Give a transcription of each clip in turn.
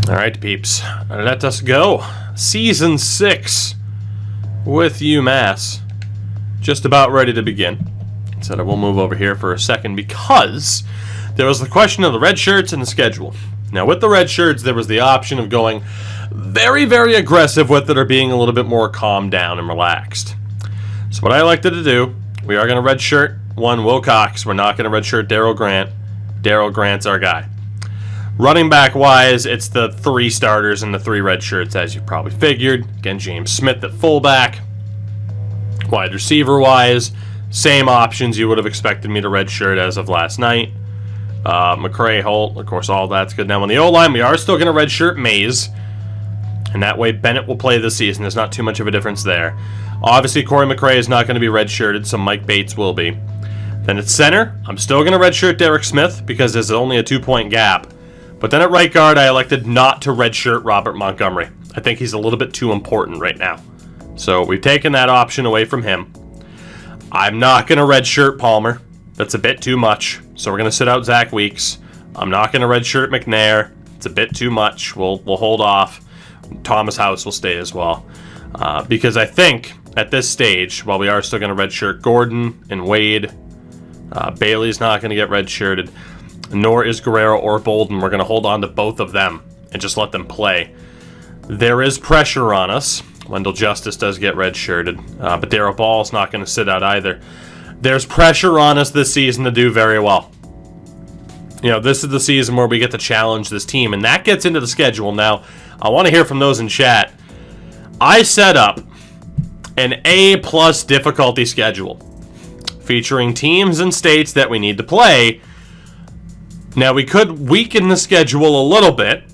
All right, peeps, let us go. Season 6 with UMass. Just about ready to begin. So we'll move over here for a second because there was the question of the red shirts and the schedule. Now, with the red shirts, there was the option of going very, very aggressive with it or being a little bit more calmed down and relaxed. So what I elected to do, we are going to red shirt one Will Cox. We're not going to red shirt Darryl Grant. Darryl Grant's our guy. Running back wise, it's the 3 starters and the 3 red shirts, as you probably figured. Again, James Smith at fullback. Wide receiver wise, same options you would have expected me to red shirt as of last night. McCray, Holt, of course, all that's good. Now on the O-line, we are still going to red shirt Mays. And that way Bennett will play this season. There's not too much of a difference there. Obviously, Corey McCray is not going to be red shirted, so Mike Bates will be. Then at center, I'm still going to red shirt Derek Smith because there's only a 2-point gap. But then at right guard, I elected not to redshirt Robert Montgomery. I think he's a little bit too important right now. So we've taken that option away from him. I'm not going to redshirt Palmer. That's a bit too much. So we're going to sit out Zach Weeks. I'm not going to redshirt McNair. It's a bit too much. We'll hold off. Thomas House will stay as well. Because I think at this stage, while we are still going to redshirt Gordon and Wade, Bailey's not going to get redshirted. Nor is Guerrero or Bolden. We're going to hold on to both of them and just let them play. There is pressure on us. Wendell Justice does get redshirted, but Darrell Ball's not going to sit out either. There's pressure on us this season to do very well. You know, this is the season where we get to challenge this team, and that gets into the schedule. Now, I want to hear from those in chat. I set up an A+ difficulty schedule featuring teams and states that we need to play. Now, we could weaken the schedule a little bit,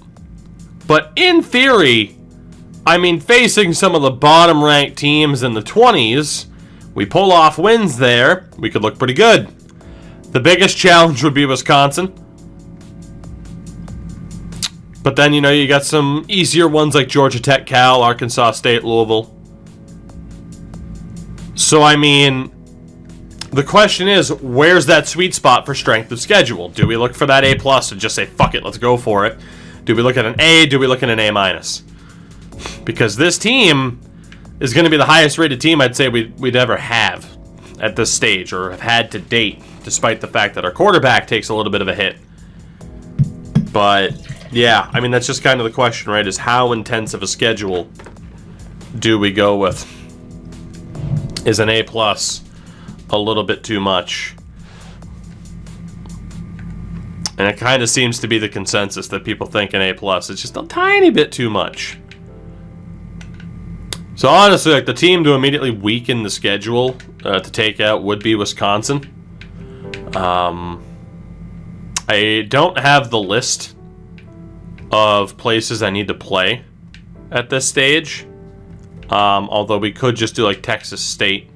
but in theory, I mean, facing some of the bottom-ranked teams in the 20s, we pull off wins there, we could look pretty good. The biggest challenge would be Wisconsin. But then, you know, you got some easier ones like Georgia Tech, Cal, Arkansas State, Louisville. So, I mean, the question is, where's that sweet spot for strength of schedule? Do we look for that A+ and just say, fuck it, let's go for it? Do we look at an A? Do we look at an A-? Because this team is going to be the highest rated team I'd say we'd ever have at this stage, or have had to date, despite the fact that our quarterback takes a little bit of a hit. But, yeah, I mean, that's just kind of the question, right, is how intense of a schedule do we go with? Is an A+ a little bit too much? And it kind of seems to be the consensus that people think an A+ is just a tiny bit too much. So honestly, like, the team to immediately weaken the schedule to take out would be Wisconsin. I don't have the list of places I need to play at this stage. Although we could just do like Texas State.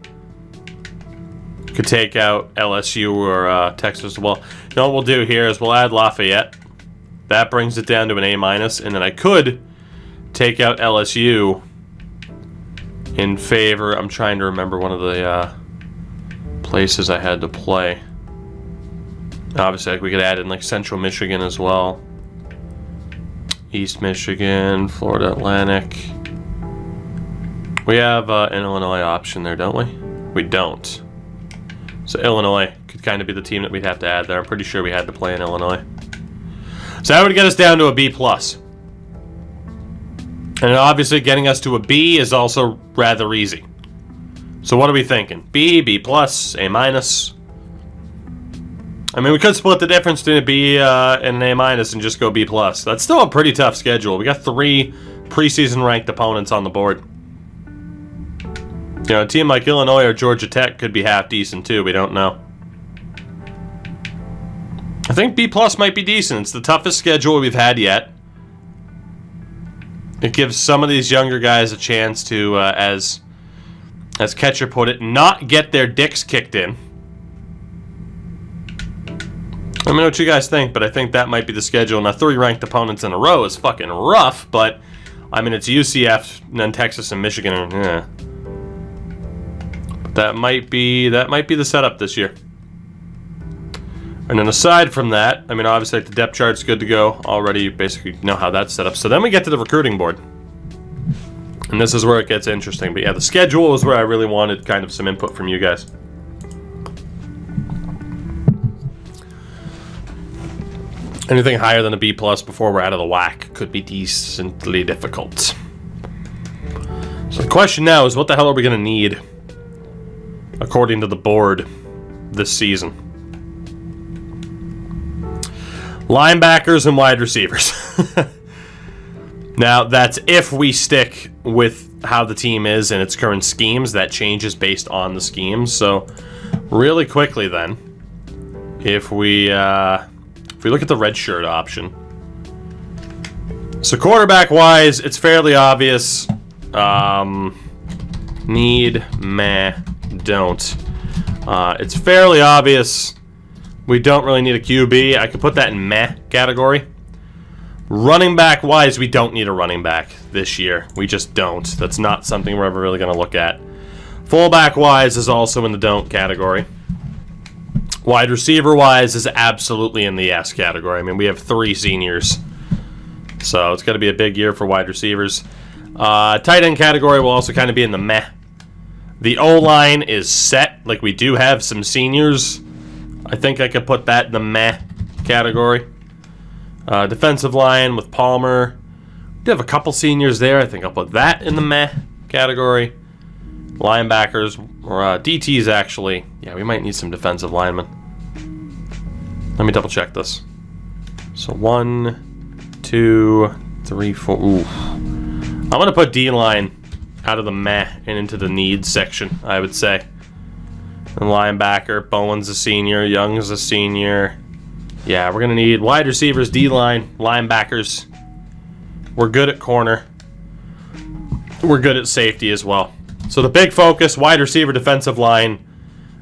Could take out LSU or Texas as well. You know what we'll do here is we'll add Lafayette. That brings it down to an A-, and then I could take out LSU in favor. I'm trying to remember one of the places I had to play. Obviously, like, we could add in like Central Michigan as well. East Michigan, Florida Atlantic. We have an Illinois option there, don't we? We don't. So Illinois could kind of be the team that we'd have to add there. I'm pretty sure we had to play in Illinois. So that would get us down to a B+. And obviously getting us to a B is also rather easy. So what are we thinking? B, B+, A-. I mean, we could split the difference between a B and an A- and just go B+. That's still a pretty tough schedule. We got 3 preseason ranked opponents on the board. You know, a team like Illinois or Georgia Tech could be half decent too. We don't know. I think B+ might be decent. It's the toughest schedule we've had yet. It gives some of these younger guys a chance to, as Ketcher put it, not get their dicks kicked in. Let me know what you guys think, but I think that might be the schedule. Now, 3 ranked opponents in a row is fucking rough, but, I mean, it's UCF, and then Texas and Michigan. Yeah. That might be the setup this year. And then aside from that, I mean, obviously like the depth chart's good to go. Already you basically know how that's set up. So then we get to the recruiting board. And this is where it gets interesting. But yeah, the schedule is where I really wanted kind of some input from you guys. Anything higher than a B+ before we're out of the whack could be decently difficult. So the question now is, what the hell are we going to need, according to the board, this season? Linebackers and wide receivers. Now, that's if we stick with how the team is and its current schemes. That changes based on the schemes. So, really quickly then, if we look at the red shirt option. So, quarterback-wise, it's fairly obvious. Need, meh, don't. It's fairly obvious we don't really need a QB. I could put that in meh category. Running back wise, we don't need a running back this year. We just don't. That's not something we're ever really going to look at. Fullback wise is also in the don't category. Wide receiver wise is absolutely in the yes category. I mean, we have 3 seniors. So it's going to be a big year for wide receivers. Tight end category will also kind of be in the meh. The O-line is set. Like, we do have some seniors. I think I could put that in the meh category. Defensive line with Palmer. We do have a couple seniors there. I think I'll put that in the meh category. Linebackers, or DTs actually. Yeah, we might need some defensive linemen. Let me double check this. So 1, 2, 3, 4. Ooh. I'm going to put D-line out of the meh and into the needs section, I would say. And linebacker, Bowen's a senior, Young's a senior. Yeah, we're going to need wide receivers, D-line, linebackers. We're good at corner. We're good at safety as well. So the big focus, wide receiver, defensive line,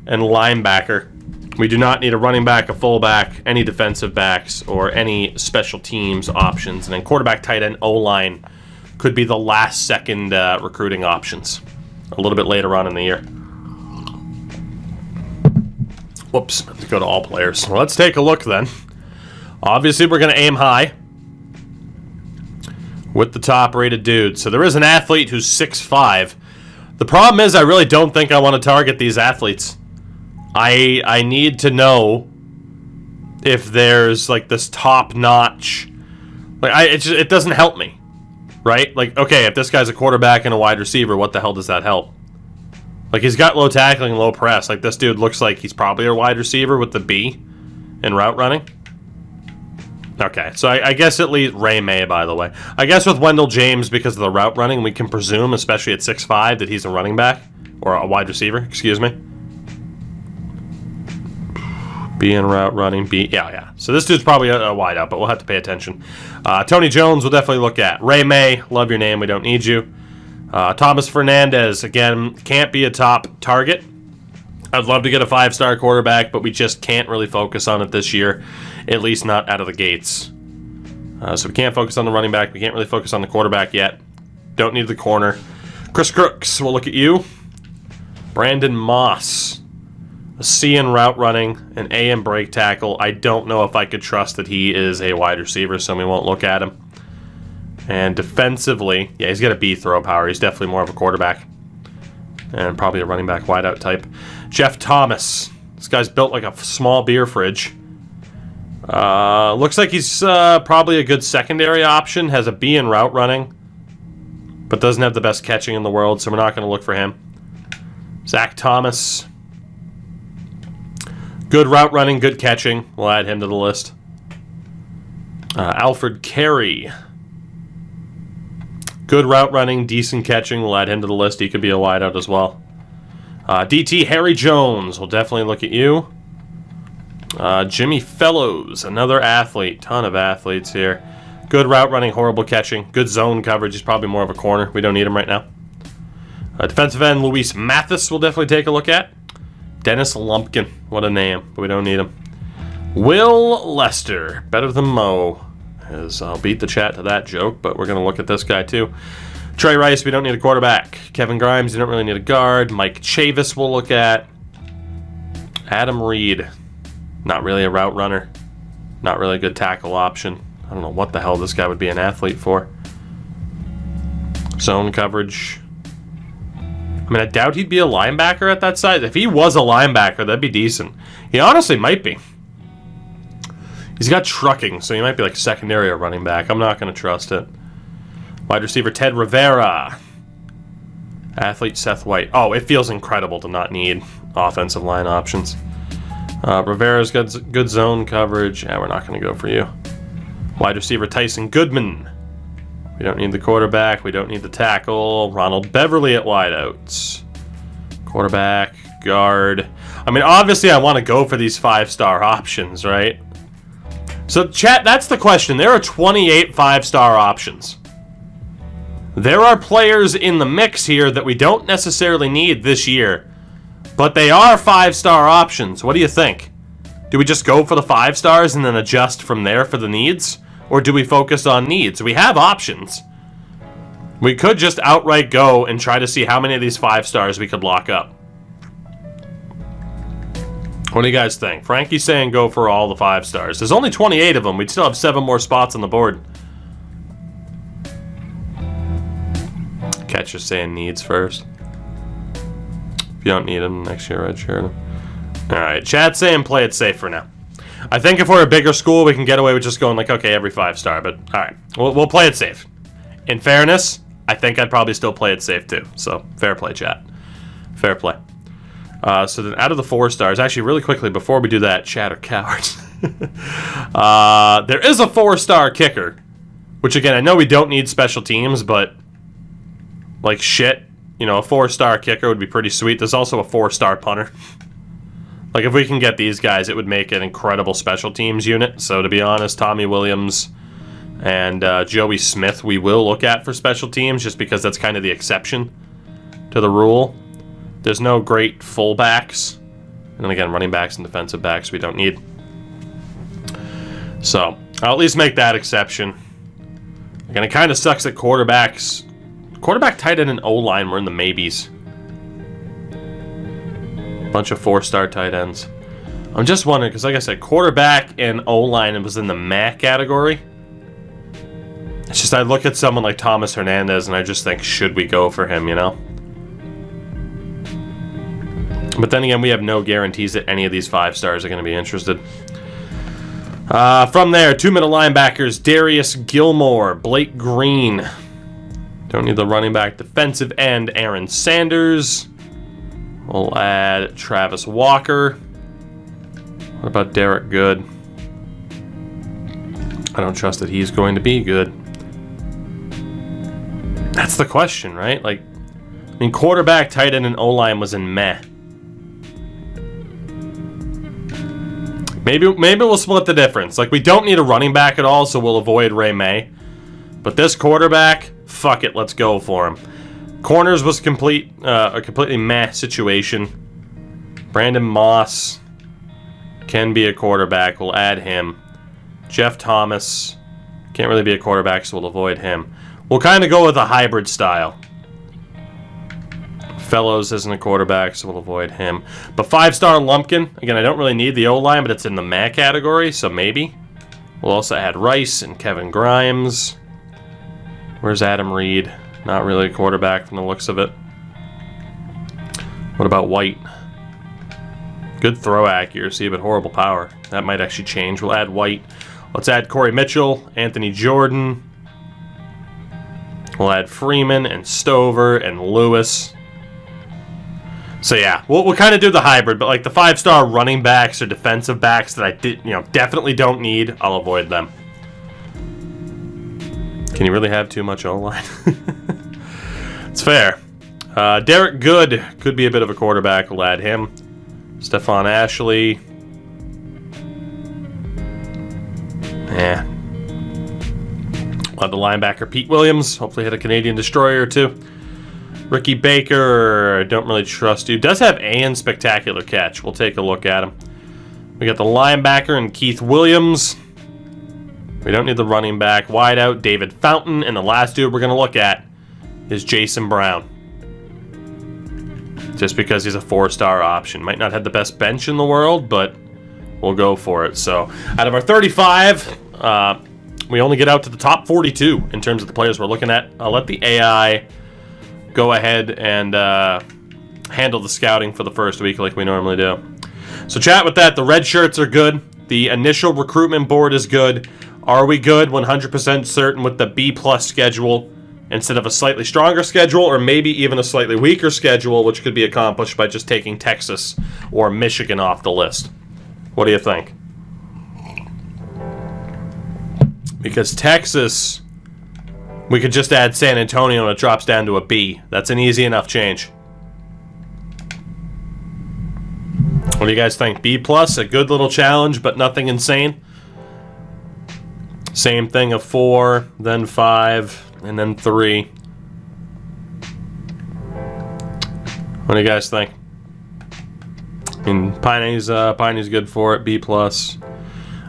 and linebacker. We do not need a running back, a fullback, any defensive backs, or any special teams options. And then quarterback, tight end, O-line could be the last second recruiting options a little bit later on in the year. Whoops, let's go to all players. Well, let's take a look then. Obviously, we're going to aim high with the top-rated dude. So there is an athlete who's 6'5". The problem is I really don't think I want to target these athletes. I need to know if there's like this top-notch. Like it doesn't help me, right? Like, okay, if this guy's a quarterback and a wide receiver, what the hell does that help? Like, he's got low tackling, low press. Like, this dude looks like he's probably a wide receiver with the B in route running. Okay, so I guess at least Ray May, by the way. I guess with Wendell James, because of the route running, we can presume, especially at 6'5", that he's a running back. Or a wide receiver, excuse me. B in route running, B. Yeah. So this dude's probably a wide out, but we'll have to pay attention. Tony Jones we'll definitely look at. Ray May, love your name, we don't need you. Thomas Fernandez, again, can't be a top target. I'd love to get a 5-star quarterback, but we just can't really focus on it this year, at least not out of the gates. So we can't focus on the running back. We can't really focus on the quarterback yet. Don't need the corner. Chris Crooks, we'll look at you. Brandon Moss, a C in route running, an A in break tackle. I don't know if I could trust that he is a wide receiver, so we won't look at him. And defensively, yeah, he's got a B throw power. He's definitely more of a quarterback. And probably a running back wideout type. Jeff Thomas. This guy's built like a small beer fridge. Looks like he's probably a good secondary option. Has a B in route running. But doesn't have the best catching in the world, so we're not going to look for him. Zach Thomas. Good route running, good catching. We'll add him to the list. Alfred Carey. Good route running, decent catching. We'll add him to the list. He could be a wideout as well. DT Harry Jones. We'll definitely look at you. Jimmy Fellows, another athlete. Ton of athletes here. Good route running, horrible catching. Good zone coverage. He's probably more of a corner. We don't need him right now. Defensive end Luis Mathis we'll definitely take a look at. Dennis Lumpkin. What a name, but we don't need him. Will Lester. Better than Mo. As I'll beat the chat to that joke, but we're going to look at this guy too. Trey Rice, we don't need a quarterback. Kevin Grimes, you don't really need a guard. Mike Chavis we'll look at. Adam Reed. Not really a route runner. Not really a good tackle option. I don't know what the hell this guy would be an athlete for. Zone coverage. I mean, I doubt he'd be a linebacker at that size. If he was a linebacker, that'd be decent. He honestly might be. He's got trucking, so he might be like secondary or running back. I'm not going to trust it. Wide receiver Ted Rivera. Athlete Seth White. Oh, it feels incredible to not need offensive line options. Rivera's got good zone coverage. Yeah, we're not going to go for you. Wide receiver Tyson Goodman. We don't need the quarterback. We don't need the tackle. Ronald Beverly at wideouts. Quarterback, guard. I mean, obviously I want to go for these 5-star options, right? So, chat, that's the question. There are 28 5-star options. There are players in the mix here that we don't necessarily need this year, but they are 5-star options. What do you think? Do we just go for the 5 stars and then adjust from there for the needs? Or do we focus on needs? We have options. We could just outright go and try to see how many of these 5 stars we could lock up. What do you guys think? Frankie's saying go for all the 5 stars. There's only 28 of them. We'd still have 7 more spots on the board. Catcher's saying needs first. If you don't need them, next year I'd share them. Alright, chat's saying play it safe for now. I think if we're a bigger school, we can get away with just going like, okay, every 5-star, but alright. We'll play it safe. In fairness, I think I'd probably still play it safe too. So, fair play, chat. Fair play. So then out of the 4 stars, actually really quickly, before we do that, chat are cowards. There is a 4-star kicker, which again, I know we don't need special teams, but like shit, you know, a 4-star kicker would be pretty sweet. There's also a 4-star punter. Like, if we can get these guys, it would make an incredible special teams unit. So, to be honest, Tommy Williams and Joey Smith we will look at for special teams, just because that's kind of the exception to the rule. There's no great fullbacks. And then again, running backs and defensive backs we don't need. So, I'll at least make that exception. Again, it kind of sucks that quarterback, tight end, and O-line were in the maybes. Bunch of 4-star tight ends. I'm just wondering, because like I said, quarterback and O-line was in the MAC category. It's just I look at someone like Thomas Hernandez and I just think, should we go for him, you know? But then again, we have no guarantees that any of these 5 stars are going to be interested. From there, 2 middle linebackers, Darius Gilmore, Blake Green. Don't need the running back. Defensive end, Aaron Sanders. We'll add Travis Walker. What about Derek Good? I don't trust that he's going to be good. That's the question, right? Like, I mean, quarterback, tight end, and O-line was in meh. Maybe we'll split the difference. Like, we don't need a running back at all, so we'll avoid Ray May. But this quarterback, fuck it, let's go for him. Corners was a completely meh situation. Brandon Moss can be a quarterback. We'll add him. Jeff Thomas can't really be a quarterback, so we'll avoid him. We'll kind of go with a hybrid style. Fellows isn't a quarterback, so we'll avoid him. But 5-star Lumpkin, again, I don't really need the O-line, but it's in the MAC category, so maybe. We'll also add Rice and Kevin Grimes. Where's Adam Reed? Not really a quarterback from the looks of it. What about White? Good throw accuracy, but horrible power. That might actually change. We'll add White. Let's add Corey Mitchell, Anthony Jordan. We'll add Freeman and Stover and Lewis. So yeah, we'll kind of do the hybrid, but like the 5-star running backs or defensive backs that I definitely don't need, I'll avoid them. Can you really have too much O-line? It's fair. Derek Good could be a bit of a quarterback. We'll add him. Stephon Ashley. Yeah. We'll have the linebacker Pete Williams. Hopefully hit a Canadian destroyer or two. Ricky Baker, don't really trust you. Does have a spectacular catch. We'll take a look at him. We got the linebacker and Keith Williams. We don't need the running back. Wide out, David Fountain. And the last dude we're going to look at is Jason Brown. Just because he's a 4-star option. Might not have the best bench in the world, but we'll go for it. So out of our 35, we only get out to the top 42 in terms of the players we're looking at. I'll let the AI go ahead and handle the scouting for the first week like we normally do. So chat with that. The red shirts are good. The initial recruitment board is good. Are we good? 100% certain with the B+ schedule instead of a slightly stronger schedule, or maybe even a slightly weaker schedule, which could be accomplished by just taking Texas or Michigan off the list. What do you think? Because Texas, we could just add San Antonio and it drops down to a B. That's an easy enough change. What do you guys think? B+, a good little challenge, but nothing insane. Same thing of 4, then 5, and then 3. What do you guys think? I mean, Piney's good for it. B+. All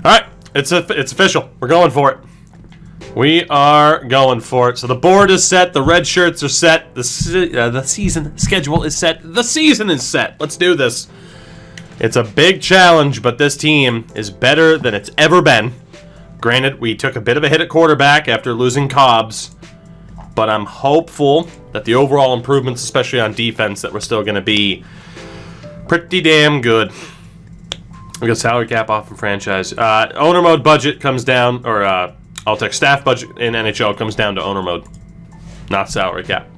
right, it's official. We're going for it. We are going for it. So the board is set. The red shirts are set. The season schedule is set. The season is set. Let's do this. It's a big challenge, but this team is better than it's ever been. Granted, we took a bit of a hit at quarterback after losing Cobbs, but I'm hopeful that the overall improvements, especially on defense, that we're still going to be pretty damn good. We got salary cap off from franchise. Owner mode budget comes down, or I'll take staff budget in NHL comes down to owner mode, not salary cap.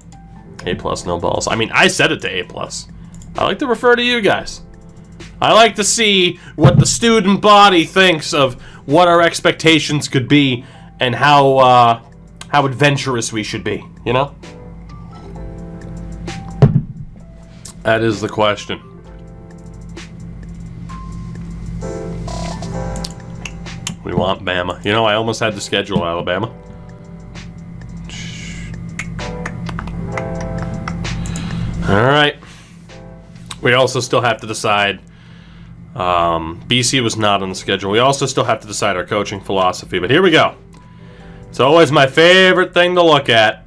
A+, no balls. I mean, I said it to A+. I like to refer to you guys. I like to see what the student body thinks of what our expectations could be and how adventurous we should be, you know? That is the question. We want Bama. You know, I almost had to schedule Alabama. All right. We also still have to decide. BC was not on the schedule. We also still have to decide our coaching philosophy, but here we go. It's always my favorite thing to look at.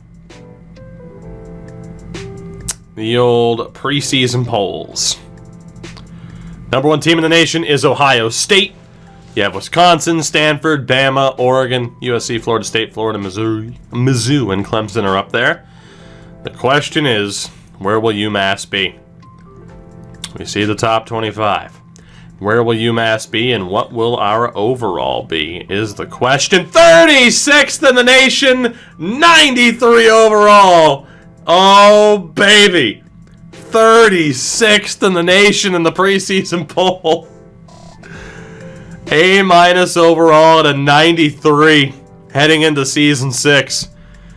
The old preseason polls. Number 1 team in the nation is Ohio State. You have Wisconsin, Stanford, Bama, Oregon, USC, Florida State, Florida, Missouri, Mizzou, and Clemson are up there. The question is, where will UMass be? We see the top 25. Where will UMass be, and what will our overall be, is the question. 36th in the nation, 93 overall. Oh, baby. 36th in the nation in the preseason poll. A- overall at a 93 heading into season 6.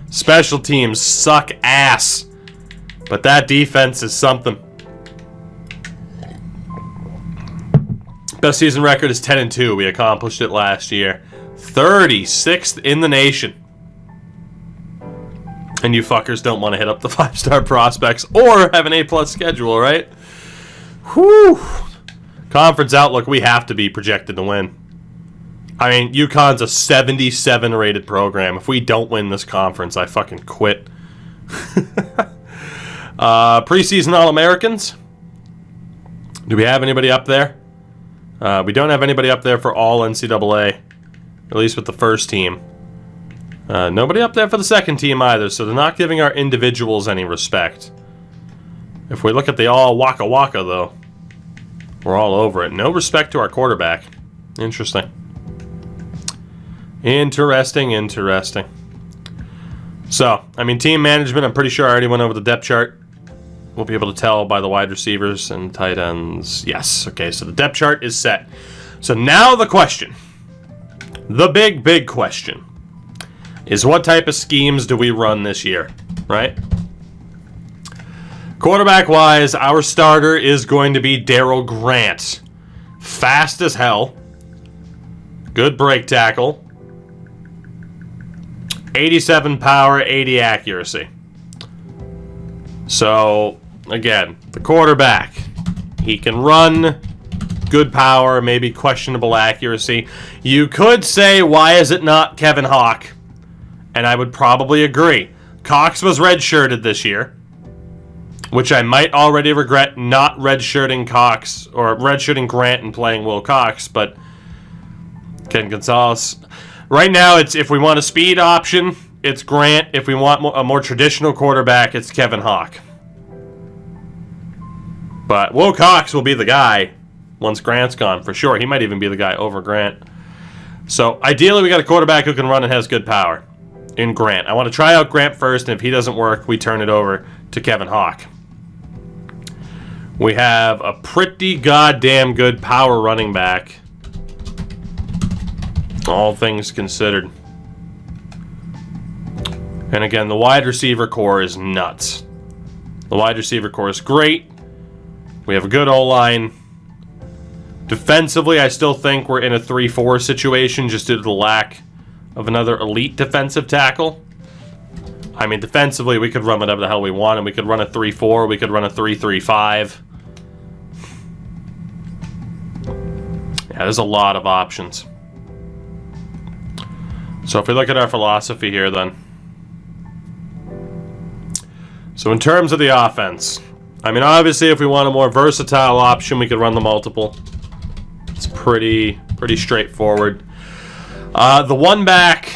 Special teams suck ass, but that defense is something. Best season record is 10-2. We accomplished it last year. 36th in the nation. And you fuckers don't want to hit up the 5-star prospects or have an A+ schedule, right? Whew. Conference outlook, we have to be projected to win. I mean, UConn's a 77 rated program. If we don't win this conference, I fucking quit. Preseason All-Americans. Do we have anybody up there? We don't have anybody up there for all NCAA, at least with the first team. Nobody up there for the second team either, so they're not giving our individuals any respect. If we look at the all Waka Waka, though, we're all over it. No respect to our quarterback. Interesting. Interesting. So, I mean, team management, I'm pretty sure I already went over the depth chart. We'll be able to tell by the wide receivers and tight ends. Yes. Okay, so the depth chart is set. So now the question, the big question, is what type of schemes do we run this year, right? Quarterback-wise, our starter is going to be Darryl Grant. Fast as hell. Good break tackle. 87 power, 80 accuracy. So, again, the quarterback, he can run, good power, maybe questionable accuracy. You could say, why is it not Kevin Hawk? And I would probably agree. Cox was redshirted this year. which I might already regret not redshirting Cox or redshirting Grant and playing Will Cox, but Ken Gonzalez. Right now, it's if we want a speed option, it's Grant. If we want a more traditional quarterback, it's Kevin Hawk. But Will Cox will be the guy once Grant's gone, for sure. He might even be the guy over Grant. So, ideally, we got a quarterback who can run and has good power in Grant. I want to try out Grant first, and if he doesn't work, we turn it over to Kevin Hawk. We have a pretty goddamn good power running back, all things considered. And again, the wide receiver core is nuts. The wide receiver core is great. We have a good O-line. Defensively, I still think we're in a 3-4 situation just due to the lack of another elite defensive tackle. I mean, defensively, we could run whatever the hell we want, and we could run a 3-4, we could run a 3-3-5. Yeah, there's a lot of options. So if we look at our philosophy here, then. So in terms of the offense, I mean, obviously, if we want a more versatile option, we could run the multiple. It's pretty straightforward. The one back,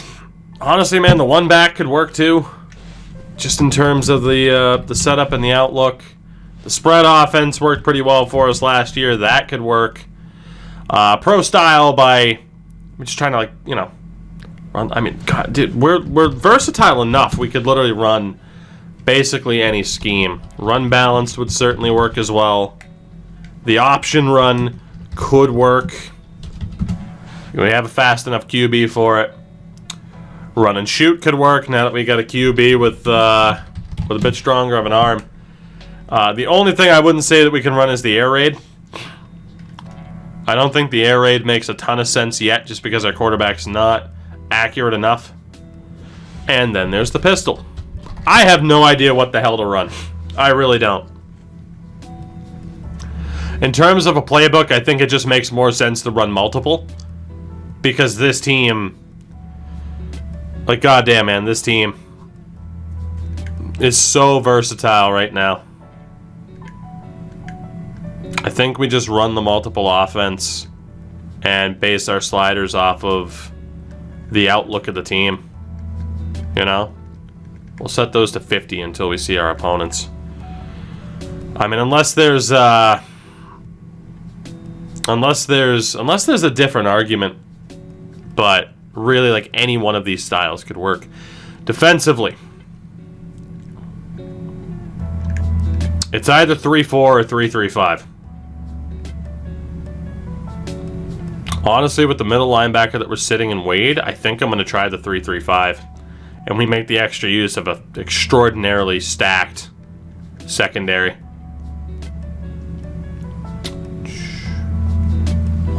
honestly, man, the one back could work too. Just in terms of the setup and the outlook. The spread offense worked pretty well for us last year. That could work. Pro style by, we're just trying to, like, you know, run. I mean, God, dude, we're versatile enough. We could literally run basically any scheme. Run balanced would certainly work as well. The option run could work. We have a fast enough QB for it. Run and shoot could work now that we got a QB with a bit stronger of an arm. The only thing I wouldn't say that we can run is the air raid. I don't think the air raid makes a ton of sense yet just because our quarterback's not accurate enough. And then there's the pistol. I have no idea what the hell to run. I really don't. In terms of a playbook, I think it just makes more sense to run multiple. Because this team, like, goddamn, man, this team is so versatile right now. I think we just run the multiple offense and base our sliders off of the outlook of the team. You know? We'll set those to 50 until we see our opponents. I mean, unless there's a different argument, but really, like, any one of these styles could work. Defensively, it's either 3-4 or 3-3-5. Honestly, with the middle linebacker that we're sitting in Wade, I think I'm going to try the 3-3-5. And we make the extra use of an extraordinarily stacked secondary.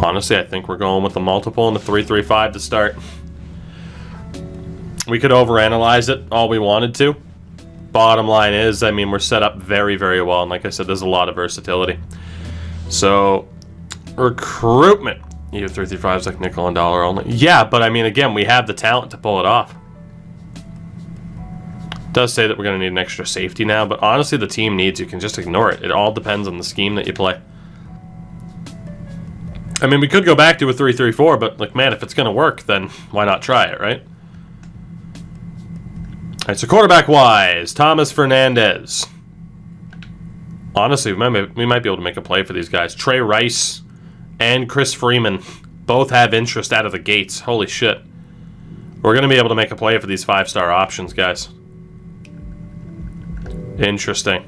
Honestly, I think we're going with the multiple and the 3-3-5 to start. We could overanalyze it all we wanted to. Bottom line is, I mean, we're set up very, very well. And like I said, there's a lot of versatility. So, recruitment. You 3-3-5 is like nickel and dollar only. Yeah, but I mean, again, we have the talent to pull it off. Does say that we're going to need an extra safety now, but honestly, the team needs, you can just ignore it. It all depends on the scheme that you play. I mean, we could go back to a 3-3-4, but, like, man, if it's going to work, then why not try it, right? All right, so quarterback-wise, Thomas Fernandez. Honestly, we might be able to make a play for these guys. Trey Rice and Chris Freeman both have interest out of the gates. Holy shit. We're going to be able to make a play for these 5-star options, guys. Interesting.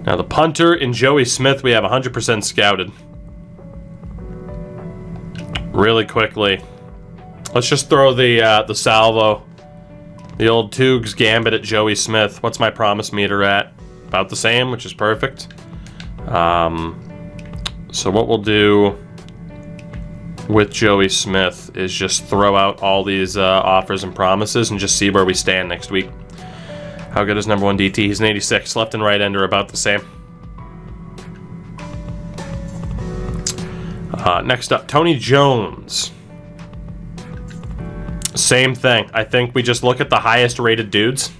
Now, the punter and Joey Smith, we have 100% scouted. Really quickly. Let's just throw the salvo. The old Toogs Gambit at Joey Smith. What's my promise meter at? About the same, which is perfect. So what we'll do with Joey Smith is just throw out all these offers and promises and just see where we stand next week. How good is number 1 DT? He's an 86. Left and right end are about the same. Next up, Tony Jones. Same thing. I think we just look at the highest rated dudes.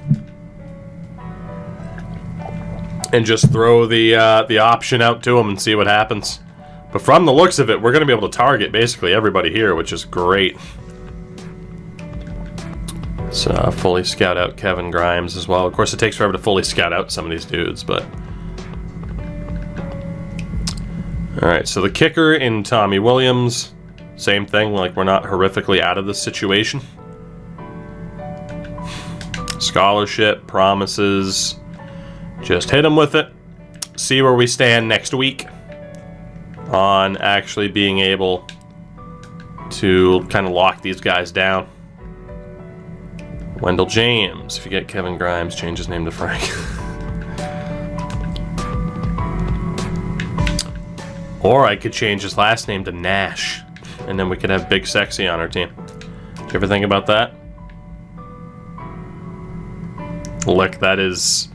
and just throw the option out to him and see what happens. But from the looks of it, we're going to be able to target basically everybody here, which is great. Let's fully scout out Kevin Grimes as well. Of course, it takes forever to fully scout out some of these dudes, but... Alright, so the kicker in Tommy Williams, same thing, like we're not horrifically out of this situation. Scholarship, promises, just hit him with it. See where we stand next week on actually being able to kind of lock these guys down. Wendell James, if you get Kevin Grimes, change his name to Frank. Or I could change his last name to Nash, and then we could have Big Sexy on our team. Did you ever think about that? Look, that is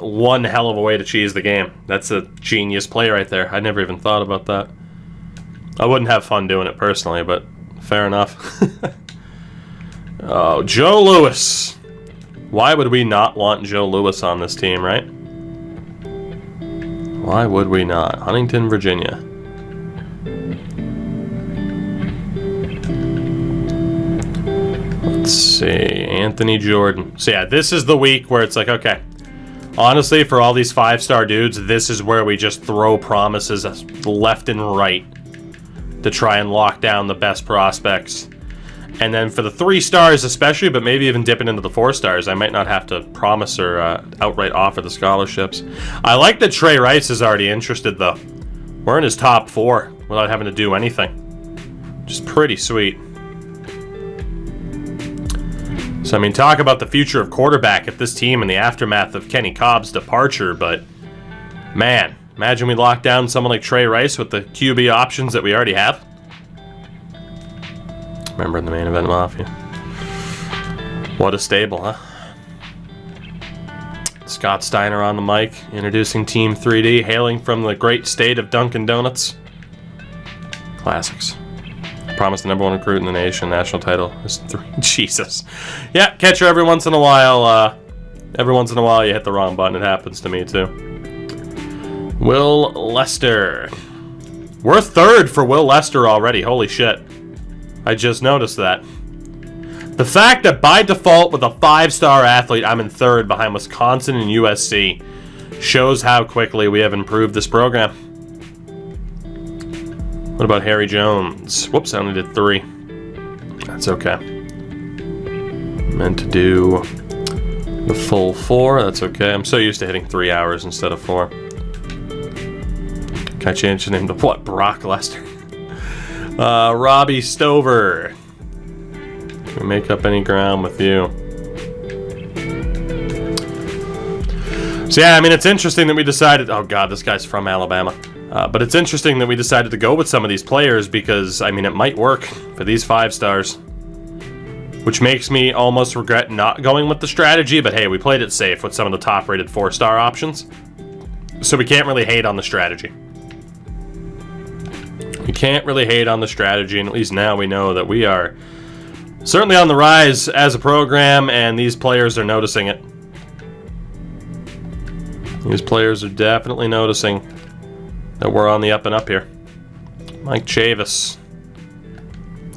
one hell of a way to cheese the game. That's a genius play right there. I never even thought about that. I wouldn't have fun doing it personally, but fair enough. Oh, Joe Louis. Why would we not want Joe Louis on this team, right? Why would we not? Huntington, Virginia. Let's see. Anthony Jordan. So yeah, this is the week where it's like, okay. Honestly, for all these 5-star dudes, this is where we just throw promises left and right to try and lock down the best prospects. And then for the 3 stars especially, but maybe even dipping into the 4 stars, I might not have to promise or outright offer the scholarships. I like that Trey Rice is already interested, though. We're in his top 4 without having to do anything. Just pretty sweet. So, I mean, talk about the future of quarterback at this team in the aftermath of Kenny Cobb's departure, but man, imagine we lock down someone like Trey Rice with the QB options that we already have. Remember in the main event Mafia. What a stable, huh? Scott Steiner on the mic, introducing Team 3D, hailing from the great state of Dunkin' Donuts. Classics. Promised the #1 recruit in the nation, national title. Jesus. Yeah, catcher every once in a while. Every once in a while you hit the wrong button. It happens to me too. Will Lester. We're 3rd for Will Lester already. Holy shit. I just noticed that. The fact that by default with a 5-star athlete, I'm in 3rd behind Wisconsin and USC shows how quickly we have improved this program. What about Harry Jones? Whoops, I only did 3. That's okay. Meant to do the full 4. That's okay. I'm so used to hitting 3 hours instead of 4. Can I change the name to what? Brock Lester. Robbie Stover. Can we make up any ground with you? So yeah, I mean, it's interesting that we decided... Oh god, this guy's from Alabama. But it's interesting that we decided to go with some of these players because, I mean, it might work for these 5 stars. Which makes me almost regret not going with the strategy, but hey, we played it safe with some of the top-rated 4-star options. So we can't really hate on the strategy. We can't really hate on the strategy, and at least now we know that we are certainly on the rise as a program, and these players are noticing it. These players are definitely noticing that we're on the up and up here. Mike Chavis.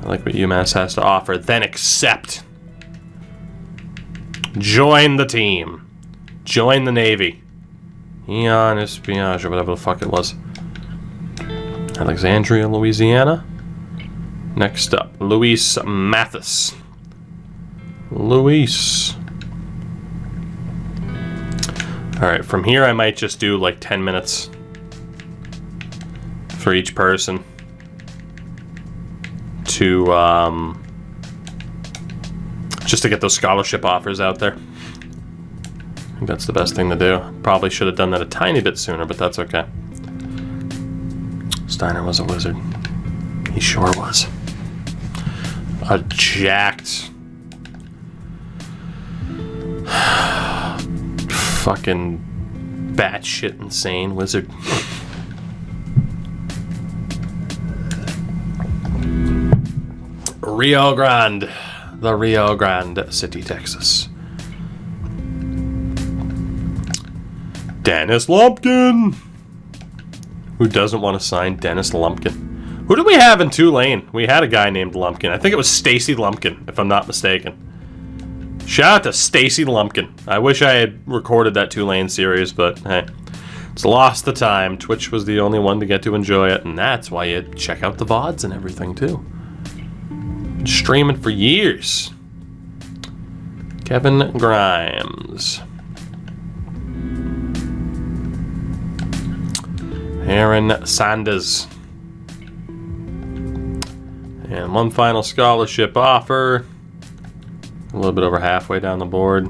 I like what UMass has to offer. Then accept. Join the team. Join the Navy. Eon Espionage, or whatever the fuck it was. Alexandria, Louisiana. Next up, Luis Mathis. Luis. Alright, from here I might just do like 10 minutes for each person to just to get those scholarship offers out there. I think that's the best thing to do. Probably should have done that a tiny bit sooner, but that's okay. Steiner was a wizard. He sure was. A jacked fucking batshit insane wizard. Rio Grande. The Rio Grande City, Texas. Dennis Lumpkin. Who doesn't want to sign Dennis Lumpkin? Who do we have in Tulane? We had a guy named Lumpkin. I think it was Stacy Lumpkin, if I'm not mistaken. Shout out to Stacy Lumpkin. I wish I had recorded that Tulane series, but hey, it's lost the time. Twitch was the only one to get to enjoy it, and that's why you check out the VODs and everything, too. Been streaming for years. Kevin Grimes. Aaron Sanders. And one final scholarship offer. A little bit over halfway down the board.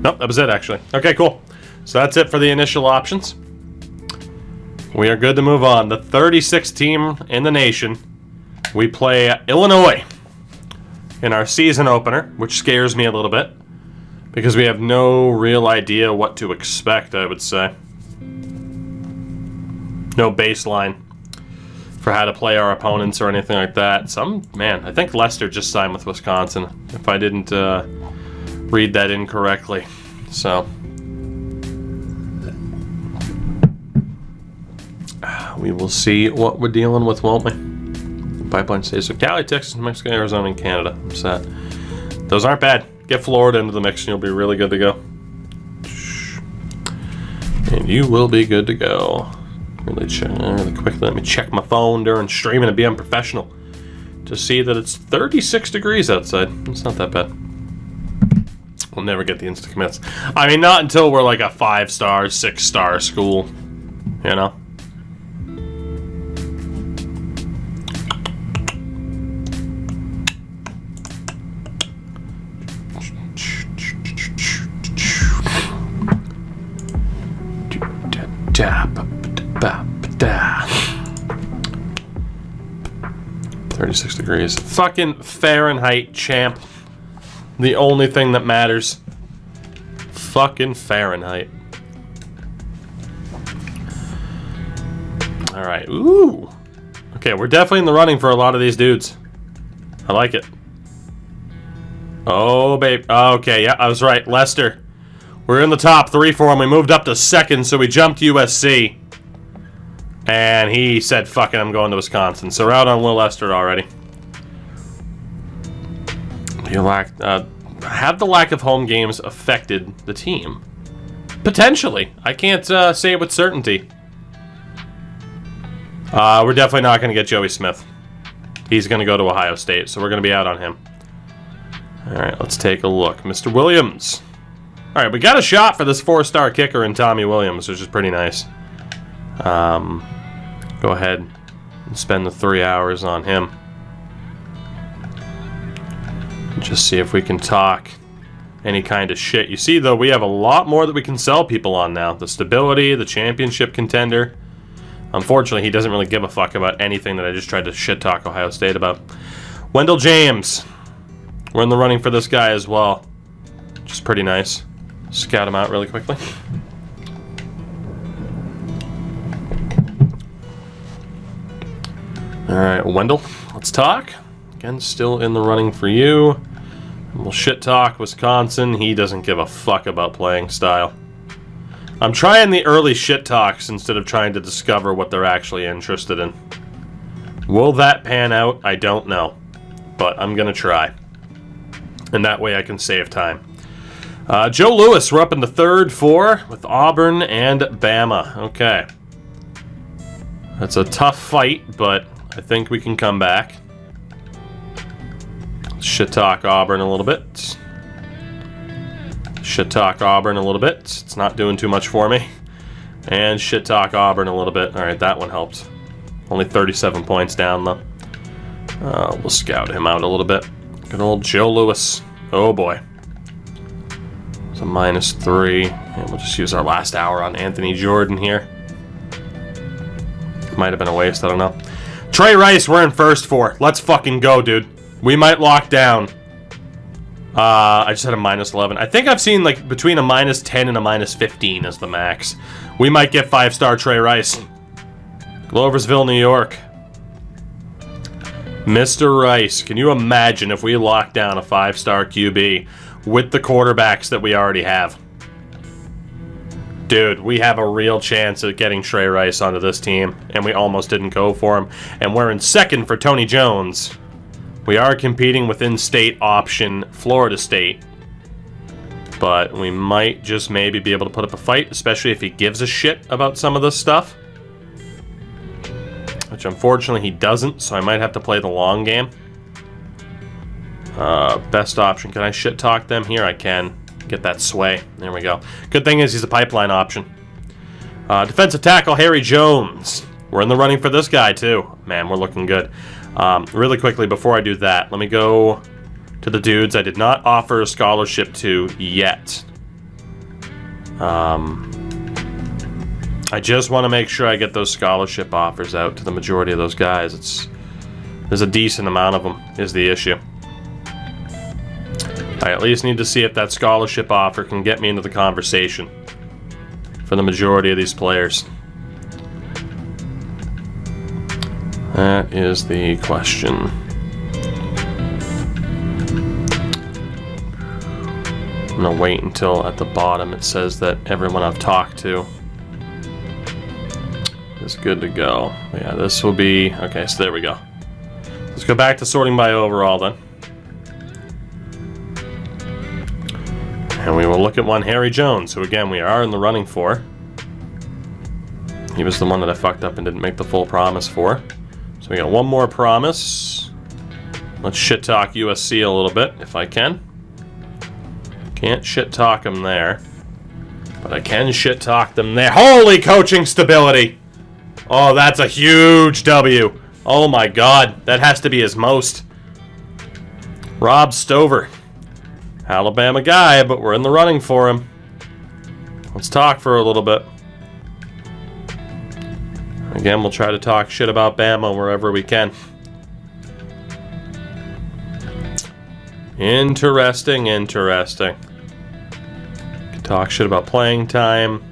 Nope, that was it, actually. Okay, cool. So that's it for the initial options. We are good to move on. The 36th team in the nation. We play Illinois in our season opener, which scares me a little bit because we have no real idea what to expect, I would say. No baseline for how to play our opponents or anything like that. I think Lester just signed with Wisconsin, if I didn't read that incorrectly. So we will see what we're dealing with, won't we? Pipeline stays so Cali, Texas, New Mexico, Arizona, and Canada. I'm set. Those aren't bad. Get Florida into the mix and you'll be really good to go. And you will be good to go. Really quickly, let me check my phone during streaming and be unprofessional to see that it's 36 degrees outside. It's not that bad. We'll never get the insta commits. I mean, not until we're like a 5-star, 6-star school, you know? Da. 36 degrees. Fucking Fahrenheit, champ. The only thing that matters. Fucking Fahrenheit. Alright. Ooh. Okay, we're definitely in the running for a lot of these dudes. I like it. Oh, babe. Okay, yeah, I was right. Lester. We're in the top 3 for him. We moved up to 2nd, so we jumped USC. And he said, fuck it, I'm going to Wisconsin. So we're out on Will Lester already. Have the lack of home games affected the team? Potentially. I can't say it with certainty. We're definitely not going to get Joey Smith. He's going to go to Ohio State, so we're going to be out on him. Alright, let's take a look. Mr. Williams. Alright, we got a shot for this 4-star kicker in Tommy Williams, which is pretty nice. Go ahead and spend the 3 hours on him. Just see if we can talk any kind of shit. You see, though, we have a lot more that we can sell people on now. The stability, the championship contender. Unfortunately, he doesn't really give a fuck about anything that I just tried to shit-talk Ohio State about. Wendell James. We're in the running for this guy as well. Which is pretty nice. Scout him out really quickly. Alright, Wendell, let's talk. Again, still in the running for you. We'll shit talk Wisconsin. He doesn't give a fuck about playing style. I'm trying the early shit talks instead of trying to discover what they're actually interested in. Will that pan out? I don't know. But I'm going to try. And that way I can save time. Joe Lewis, we're up in the 3rd 4 with Auburn and Bama. Okay. That's a tough fight, but I think we can come back. Shit talk Auburn a little bit. Shit talk Auburn a little bit. It's not doing too much for me. And shit talk Auburn a little bit. Alright, that one helped. Only 37 points down, though. We'll scout him out a little bit. Good old Joe Lewis. Oh, boy. It's a -3. And we'll just use our last hour on Anthony Jordan here. Might have been a waste, I don't know. Trey Rice, we're in first 4. Let's fucking go, dude. We might lock down. I just had a -11. I think I've seen like between a -10 and a -15 as the max. We might get 5-star Trey Rice. Gloversville, New York. Mr. Rice, can you imagine if we lock down a 5-star QB with the quarterbacks that we already have? Dude, we have a real chance at getting Trey Rice onto this team, and we almost didn't go for him. And we're in second for Tony Jones. We are competing with in-state option Florida State. But we might just maybe be able to put up a fight, especially if he gives a shit about some of this stuff. Which unfortunately he doesn't, so I might have to play the long game. Best option. Can I shit talk them? Here I can. Get that sway. There we go. Good thing is he's a pipeline option. Defensive tackle Harry Jones. We're in the running for this guy too. Man, we're looking good. Really quickly, before I do that, let me go to the dudes I did not offer a scholarship to yet. I just want to make sure I get those scholarship offers out to the majority of those guys. There's a decent amount of them is the issue. I at least need to see if that scholarship offer can get me into the conversation for the majority of these players. That is the question. I'm gonna wait until at the bottom it says that everyone I've talked to is good to go. Yeah, this will be... Okay, so there we go. Let's go back to sorting by overall then. And we will look at one Harry Jones, who again we are in the running for. He was the one that I fucked up and didn't make the full promise for. So we got one more promise. Let's shit talk USC a little bit, if I can. Can't shit talk them there. But I can shit talk them there. Holy coaching stability! Oh, that's a huge W. Oh my god, that has to be his most. Rob Stover. Alabama guy, but we're in the running for him. Let's talk for a little bit. Again, we'll try to talk shit about Bama wherever we can. Interesting. Talk shit about playing time.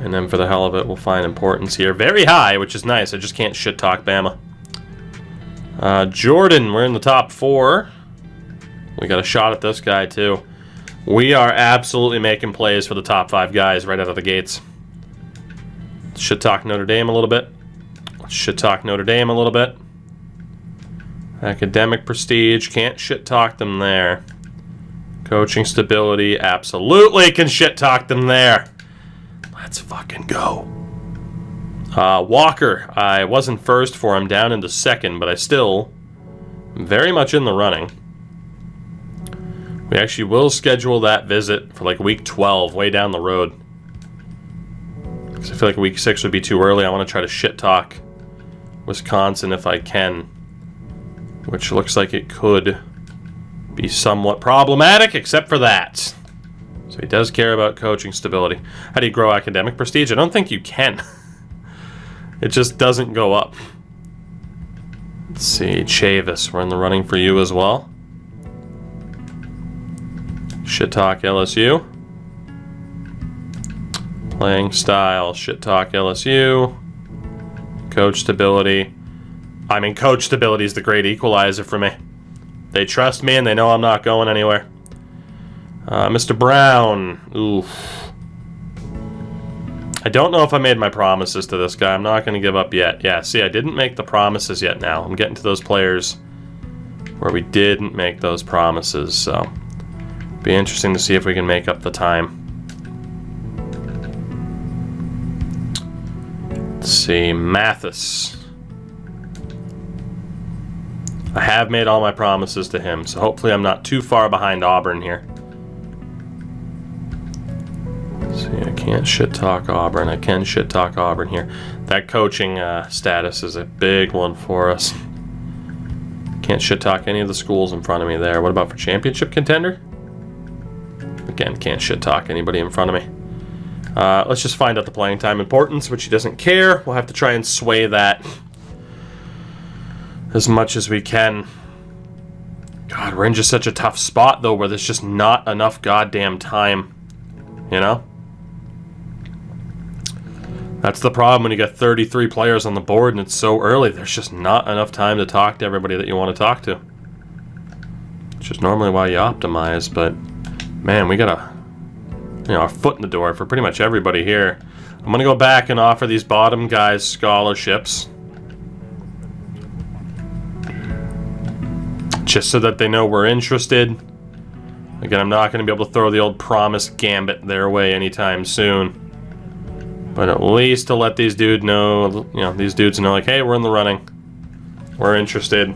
And then for the hell of it, we'll find importance here. Very high, which is nice. I just can't shit talk Bama. Jordan, we're in the top 4. We got a shot at this guy, too. We are absolutely making plays for the top 5 guys right out of the gates. Shit talk Notre Dame a little bit. Shit talk Notre Dame a little bit. Academic prestige, can't shit talk them there. Coaching stability, absolutely can shit talk them there. Let's fucking go. Walker, I wasn't first for him, down into second, but I still am very much in the running. We actually will schedule that visit for like week 12, way down the road. Because I feel like week 6 would be too early. I want to try to shit talk Wisconsin if I can. Which looks like it could be somewhat problematic, except for that. So he does care about coaching stability. How do you grow academic prestige? I don't think you can. It just doesn't go up. Let's see, Chavis, we're in the running for you as well. Shit talk LSU. Playing style, shit talk LSU. Coach stability. I mean, coach stability is the great equalizer for me. They trust me and they know I'm not going anywhere. Mr. Brown. Oof. I don't know if I made my promises to this guy. I'm not going to give up yet. Yeah, see, I didn't make the promises yet now. I'm getting to those players where we didn't make those promises, so... Be interesting to see if we can make up the time. Let's see, Mathis. I have made all my promises to him, so hopefully I'm not too far behind Auburn here. Let's see, I can't shit talk Auburn. I can shit talk Auburn here. That coaching status is a big one for us. Can't shit talk any of the schools in front of me there. What about for championship contender? Again, can't shit talk anybody in front of me. Let's just find out the playing time importance, which he doesn't care. We'll have to try and sway that as much as we can. God, we're in just such a tough spot, though, where there's just not enough goddamn time. You know? That's the problem when you got 33 players on the board and it's so early. There's just not enough time to talk to everybody that you want to talk to. It's just normally why you optimize, but... Man, we gotta our foot in the door for pretty much everybody here. I'm going to go back and offer these bottom guys scholarships. Just so that they know we're interested. Again, I'm not going to be able to throw the old promise gambit their way anytime soon. But at least to let these dudes know, these dudes know, like, hey, we're in the running. We're interested.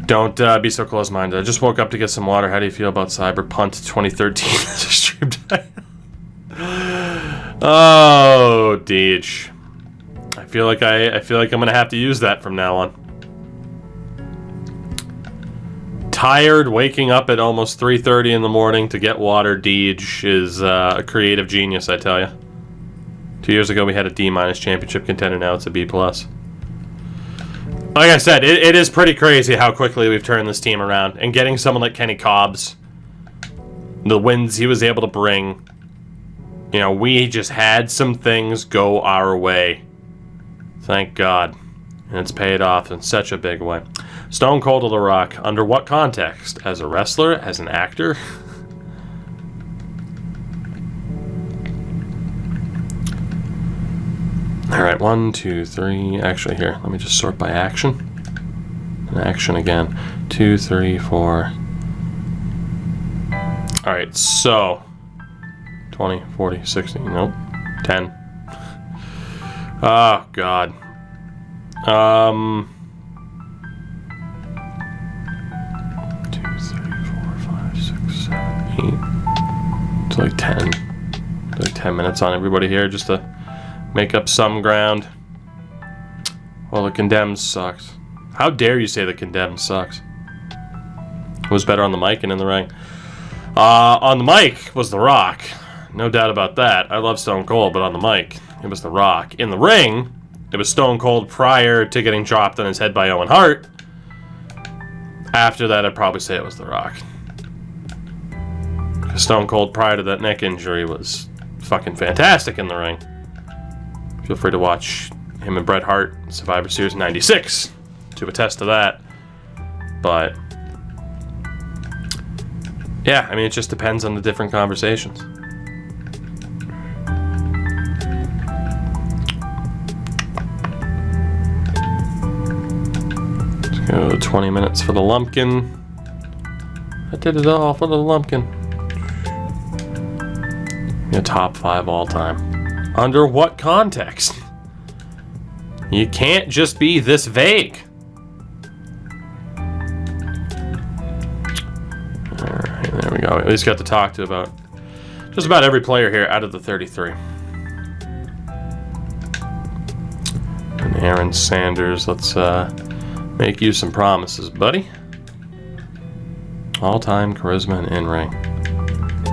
Don't be so close-minded. I just woke up to get some water. How do you feel about Cyberpunt 2013 as a stream title? Oh, Deej. I feel like I'm gonna have to use that from now on. Tired, waking up at almost 3:30 in the morning to get water. Deej is a creative genius, I tell you. 2 years ago we had a D- championship contender. Now it's a B+. Like I said, it is pretty crazy how quickly we've turned this team around. And getting someone like Kenny Cobbs, the wins he was able to bring, we just had some things go our way. Thank God. And it's paid off in such a big way. Stone Cold to The Rock, under what context? As a wrestler? As an actor? Alright, 1, 2, 3. Actually, here, let me just sort by action. And action again. 2, 3, 4. Alright, so 20, 40, 60. Nope. 10. Oh, God. 2, 3, 4, 5, 6, 7, 8. It's like 10. It's like 10 minutes on everybody here just to make up some ground. Well, the Condemned sucks. How dare you say the Condemned sucks? It was better on the mic and in the ring. On the mic was The Rock. No doubt about that. I love Stone Cold, but on the mic, it was The Rock. In the ring, it was Stone Cold prior to getting dropped on his head by Owen Hart. After that, I'd probably say it was The Rock. Because Stone Cold prior to that neck injury was fucking fantastic in the ring. Feel free to watch him and Bret Hart Survivor Series 96 to attest to that. But yeah, I mean, it just depends on the different conversations. Let's go 20 minutes for the Lumpkin. I did it all for the Lumpkin. Your top 5 all time. Under what context? You can't just be this vague. Alright, there we go. At least got to talk to about just about every player here out of the 33. And Aaron Sanders, let's make you some promises, buddy. All-time charisma and in-ring.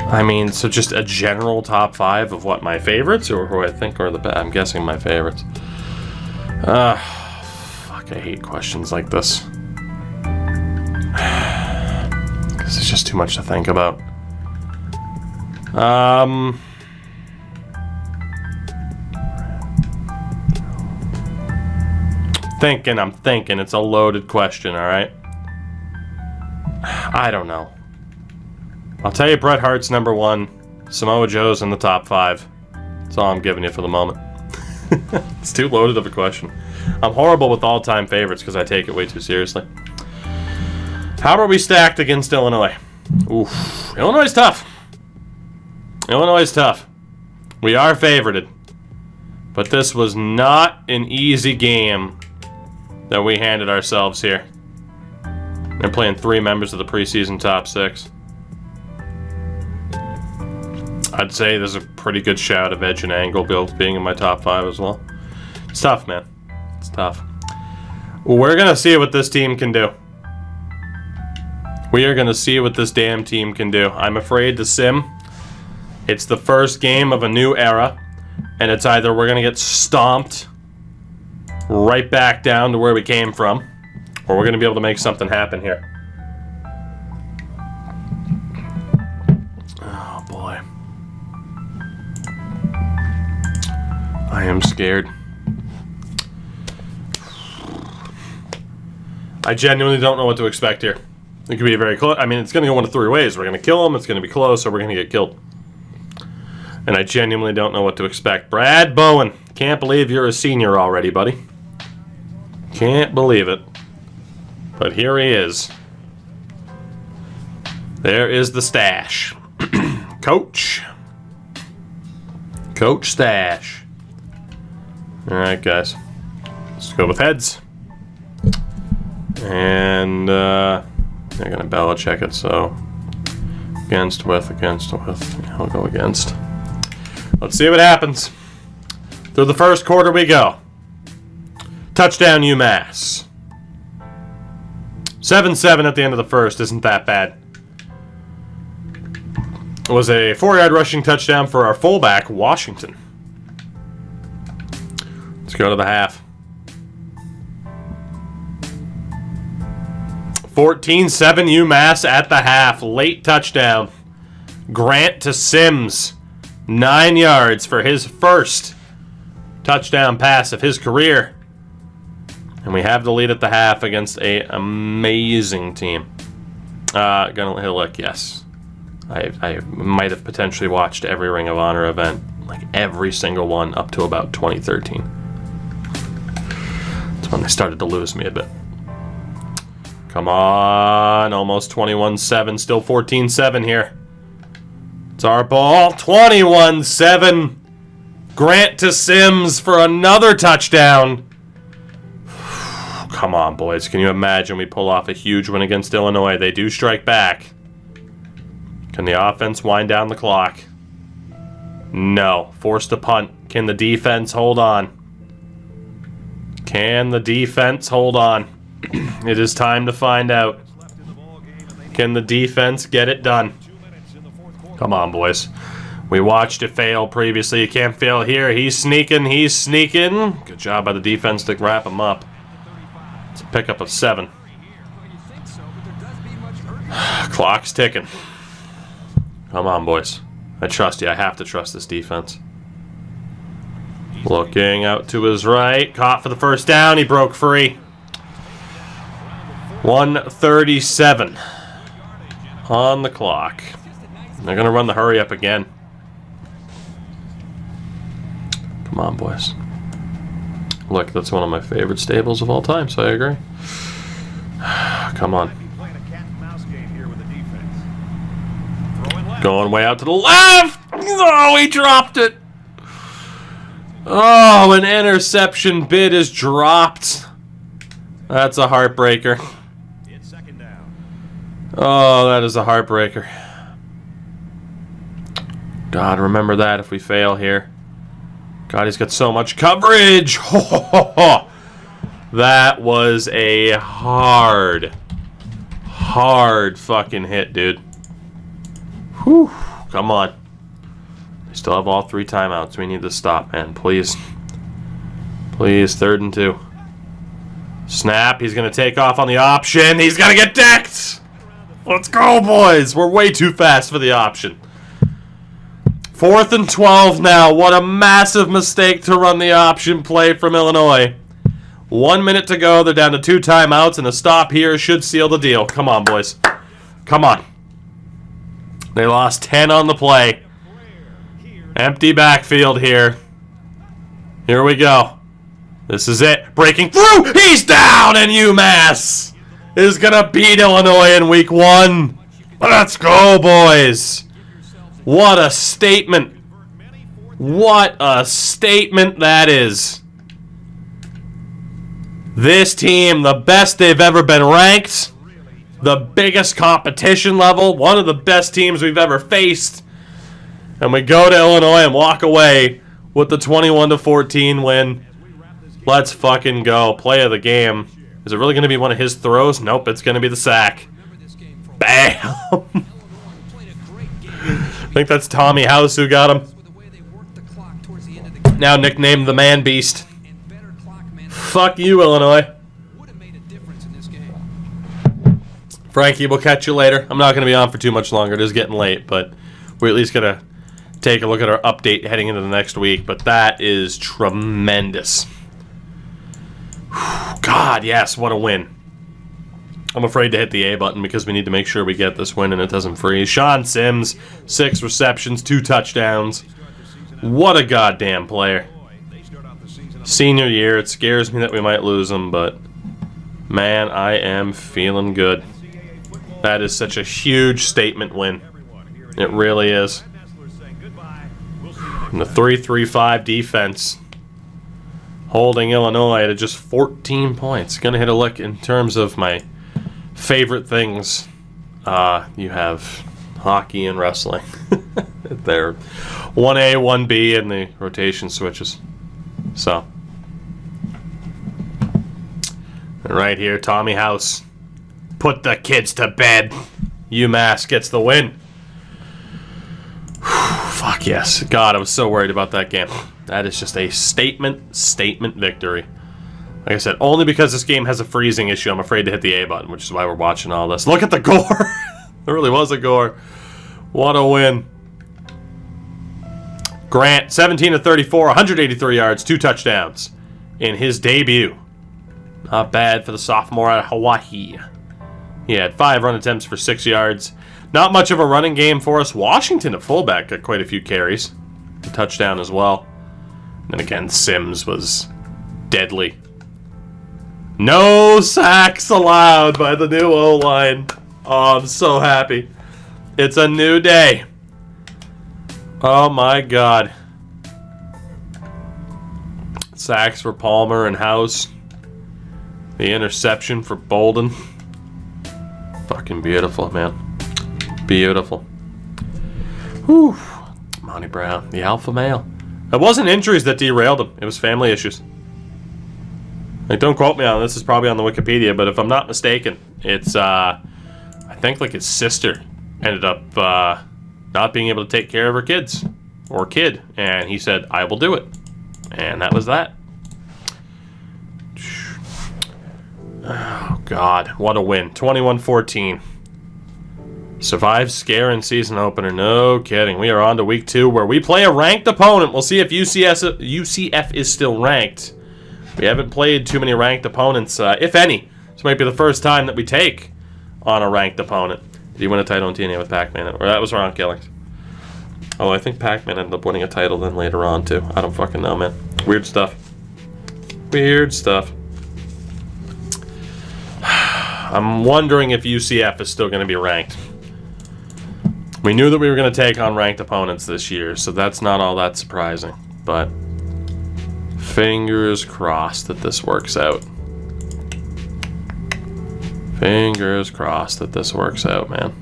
I mean, so just a general top 5 of what, my favorites, or who I think are the best? I'm guessing my favorites. Fuck, I hate questions like this. Because it's just too much to think about. I'm thinking. It's a loaded question, alright? I don't know. I'll tell you Bret Hart's number 1. Samoa Joe's in the top 5. That's all I'm giving you for the moment. It's too loaded of a question. I'm horrible with all-time favorites because I take it way too seriously. How are we stacked against Illinois? Oof. Illinois is tough. Illinois is tough. We are favorited. But this was not an easy game that we handed ourselves here. They're playing 3 members of the preseason top 6. I'd say there's a pretty good shout of Edge and Angle both being in my top 5 as well. It's tough, man. It's tough. We're going to see what this team can do. We are going to see what this damn team can do. I'm afraid to sim. It's the first game of a new era, and it's either we're going to get stomped right back down to where we came from, or we're going to be able to make something happen here. Oh, boy. I am scared. I genuinely don't know what to expect here. It could be very close. I mean, it's going to go one of 3 ways. We're going to kill them, it's going to be close, or we're going to get killed. And I genuinely don't know what to expect. Brad Bowen. Can't believe you're a senior already, buddy. Can't believe it. But here he is. There is the stash. Coach. Coach Stash. Alright, guys. Let's go with heads. And they're going to Belichick it, so against, with. Yeah, I'll go against. Let's see what happens. Through the first quarter we go. Touchdown UMass. 7-7 at the end of the first. Isn't that bad. It was a 4-yard rushing touchdown for our fullback, Washington. Let's go to the half. 14-7 UMass at the half. Late touchdown. Grant to Sims. 9 yards for his first touchdown pass of his career. And we have the lead at the half against an amazing team. Gonna hit a lick, yes. I might have potentially watched every Ring of Honor event, like every single one up to about 2013. That's when they started to lose me a bit. Come on, almost 21-7, still 14-7 here. It's our ball, 21-7. Grant to Sims for another touchdown. Come on, boys, can you imagine we pull off a huge win against Illinois? They do strike back. Can the offense wind down the clock? No. Forced to punt. Can the defense hold on? Can the defense hold on? It is time to find out. Can the defense get it done? Come on, boys. We watched it fail previously. You can't fail here. He's sneaking. He's sneaking. Good job by the defense to wrap him up. It's a pickup of 7. Clock's ticking. Come on, boys. I trust you. I have to trust this defense. Looking out to his right. Caught for the first down. He broke free. 1:37 on the clock. They're going to run the hurry up again. Come on, boys. Look, that's one of my favorite stables of all time, so I agree. Come on. Going way out to the left. Oh, he dropped it. Oh, an interception bid is dropped. That's a heartbreaker. Oh, that is a heartbreaker. God, remember that if we fail here. God, he's got so much coverage. That was a hard fucking hit, dude. Whew. Come on. We still have all 3 timeouts. We need to stop, man. Please. Please, 3rd and 2. Snap. He's going to take off on the option. He's going to get decked. Let's go, boys. We're way too fast for the option. 4th and 12 now. What a massive mistake to run the option play from Illinois. 1 minute to go. They're down to 2 timeouts, and a stop here should seal the deal. Come on, boys. Come on. They lost 10 on the play. Empty backfield here. Here we go. This is it. Breaking through. He's down, and UMass is going to beat Illinois in week 1. Let's go, boys. What a statement. What a statement that is. This team, the best they've ever been ranked. The biggest competition level. One of the best teams we've ever faced. And we go to Illinois and walk away with the 21-14 win. Let's fucking go. Play of the game. Is it really going to be one of his throws? Nope, it's going to be the sack. Bam! I think that's Tommy House who got him. Now nicknamed the Man Beast. Fuck you, Illinois. Frankie, we'll catch you later. I'm not going to be on for too much longer. It is getting late, but we're at least going to take a look at our update heading into the next week. But that is tremendous. God, yes, what a win. I'm afraid to hit the A button because we need to make sure we get this win and it doesn't freeze. Sean Sims, 6 receptions, 2 touchdowns. What a goddamn player. Senior year, it scares me that we might lose him, but man, I am feeling good. That is such a huge statement win. It really is. And the 3-3-5 defense holding Illinois to just 14 points. Gonna hit a lick in terms of my favorite things. You have hockey and wrestling. They're 1A, 1B, and the rotation switches. So, and right here, Tommy House. Put the kids to bed. UMass gets the win. Fuck yes. God, I was so worried about that game. That is just a statement victory. Like I said, only because this game has a freezing issue, I'm afraid to hit the A button, which is why we're watching all this. Look at the gore. There really was a gore. What a win. Grant, 17 of 34, 183 yards, 2 touchdowns in his debut. Not bad for the sophomore out of Hawaii. He had 5 run attempts for 6 yards. Not much of a running game for us. Washington at fullback got quite a few carries. A touchdown as well. And again, Sims was deadly. No sacks allowed by the new O-line. Oh, I'm so happy. It's a new day. Oh my God. Sacks for Palmer and House. The interception for Bolden. Fucking beautiful, man. Beautiful. Whew. Monty Brown, the alpha male. It wasn't injuries that derailed him. It was family issues. Like, don't quote me on this. Is probably on the Wikipedia, but if I'm not mistaken, it's I think like his sister ended up not being able to take care of her kids or kid, and he said, "I will do it," and that was that. Oh God, what a win! 21-14. Survive scare in season opener. No kidding. We are on to week 2 where we play a ranked opponent. We'll see if UCF is still ranked. We haven't played too many ranked opponents, if any. This might be the first time that we take on a ranked opponent. Did he win a title in TNA with Pac-Man? Or that was Ron Killings. Oh, I think Pac-Man ended up winning a title then later on, too. I don't fucking know, man. Weird stuff. Weird stuff. I'm wondering if UCF is still going to be ranked. We knew that we were going to take on ranked opponents this year, so that's not all that surprising. But fingers crossed that this works out. Fingers crossed that this works out, man.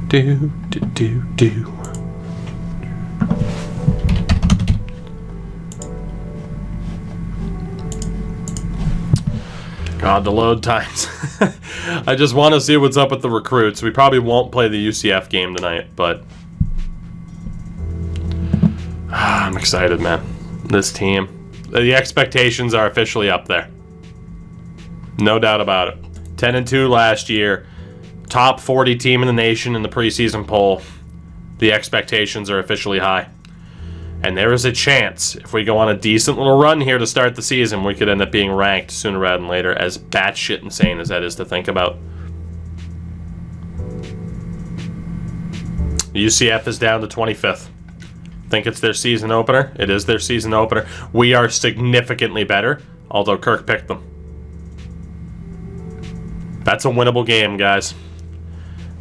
Do. God, the load times. I just want to see what's up with the recruits. We probably won't play the UCF game tonight, but I'm excited, man. This team. The expectations are officially up there. No doubt about it. 10-2 last year. Top 40 team in the nation in the preseason poll. The expectations are officially high. And there is a chance, if we go on a decent little run here to start the season, we could end up being ranked sooner rather than later, as batshit insane as that is to think about. UCF is down to 25th. Think it's their season opener? It is their season opener. We are significantly better, although Kirk picked them. That's a winnable game, guys.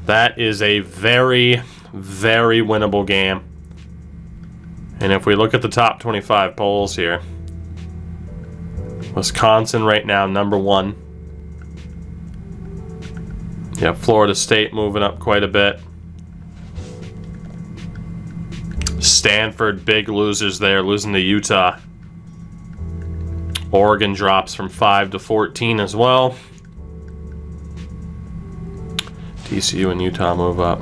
That is a very, very winnable game. And if we look at the top 25 polls here, Wisconsin right now, number 1. Yeah, Florida State moving up quite a bit. Stanford, big losers there, losing to Utah. Oregon drops from 5 to 14 as well. TCU and Utah move up.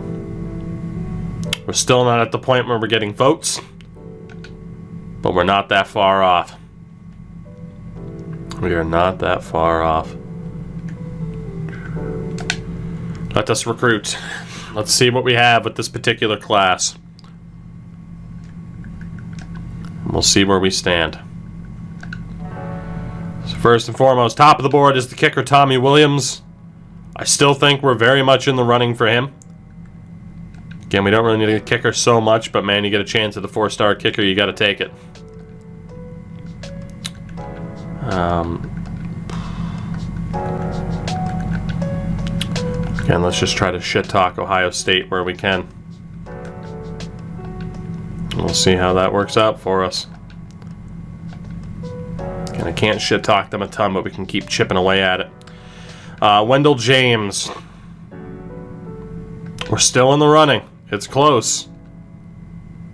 We're still not at the point where we're getting votes, but we're not that far off. We are not that far off. Let us recruit. Let's see what we have with this particular class. We'll see where we stand. So first and foremost, top of the board is the kicker, Tommy Williams. I still think we're very much in the running for him. Again, we don't really need a kicker so much, but man, you get a chance at the 4-star kicker, you got to take it. Again, let's just try to shit talk Ohio State where we can. We'll see how that works out for us. Again, I can't shit talk them a ton, but we can keep chipping away at it. Wendell James. We're still in the running. It's close.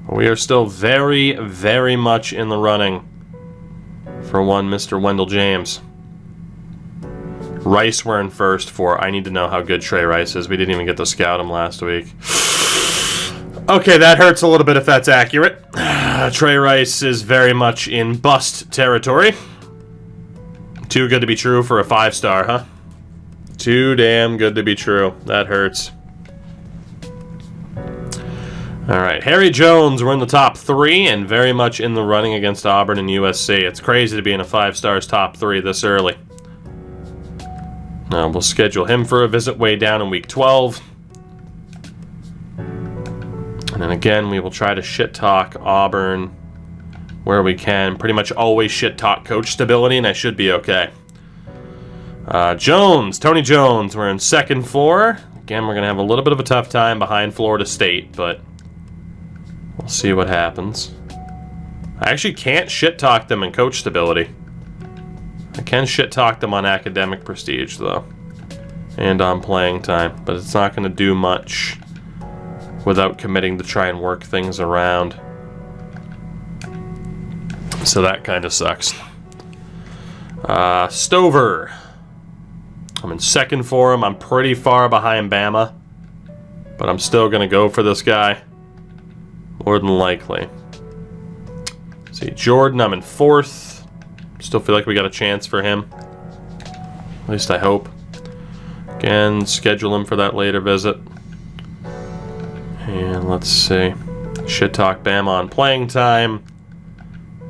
We are still very, very much in the running for one Mr. Wendell James. Rice we're in first for. I need to know how good Trey Rice is. We didn't even get to scout him last week. Okay, that hurts a little bit if that's accurate. Trey Rice is very much in bust territory. Too good to be true for a 5-star, huh? Too damn good to be true. That hurts. Alright, Harry Jones, we're in the top 3 and very much in the running against Auburn and USC. It's crazy to be in a 5-star's top 3 this early. We'll schedule him for a visit way down in week 12. And then again, we will try to shit talk Auburn where we can. Pretty much always shit talk coach stability, and I should be okay. Jones, Tony Jones, we're in second for. Again, we're going to have a little bit of a tough time behind Florida State, but we'll see what happens. I actually can't shit talk them in coach stability. I can shit talk them on academic prestige, though, and on playing time, but it's not going to do much without committing to try and work things around. So that kind of sucks. Stover. I'm in second for him. I'm pretty far behind Bama, but I'm still going to go for this guy. More than likely. See, Jordan, I'm in fourth. Still feel like we got a chance for him. At least I hope. Again, schedule him for that later visit. And let's see. Shit talk Bama on playing time.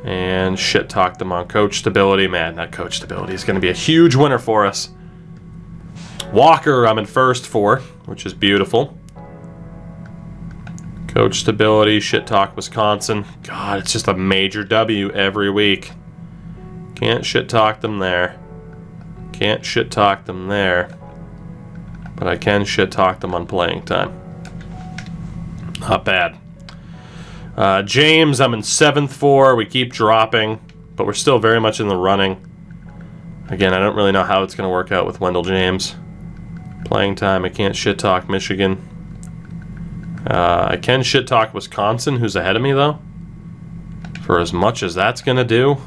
And shit talk them on coach stability. Man, that coach stability is going to be a huge winner for us. Walker, I'm in first for, which is beautiful. Coach stability, shit talk Wisconsin. God, it's just a major W every week. Can't shit talk them there. Can't shit talk them there. But I can shit talk them on playing time. Not bad. James, I'm in seventh for. We keep dropping, but we're still very much in the running. Again, I don't really know how it's going to work out with Wendell James. Playing time, I can't shit talk Michigan. I can shit talk Wisconsin, who's ahead of me, though. For as much as that's going to do.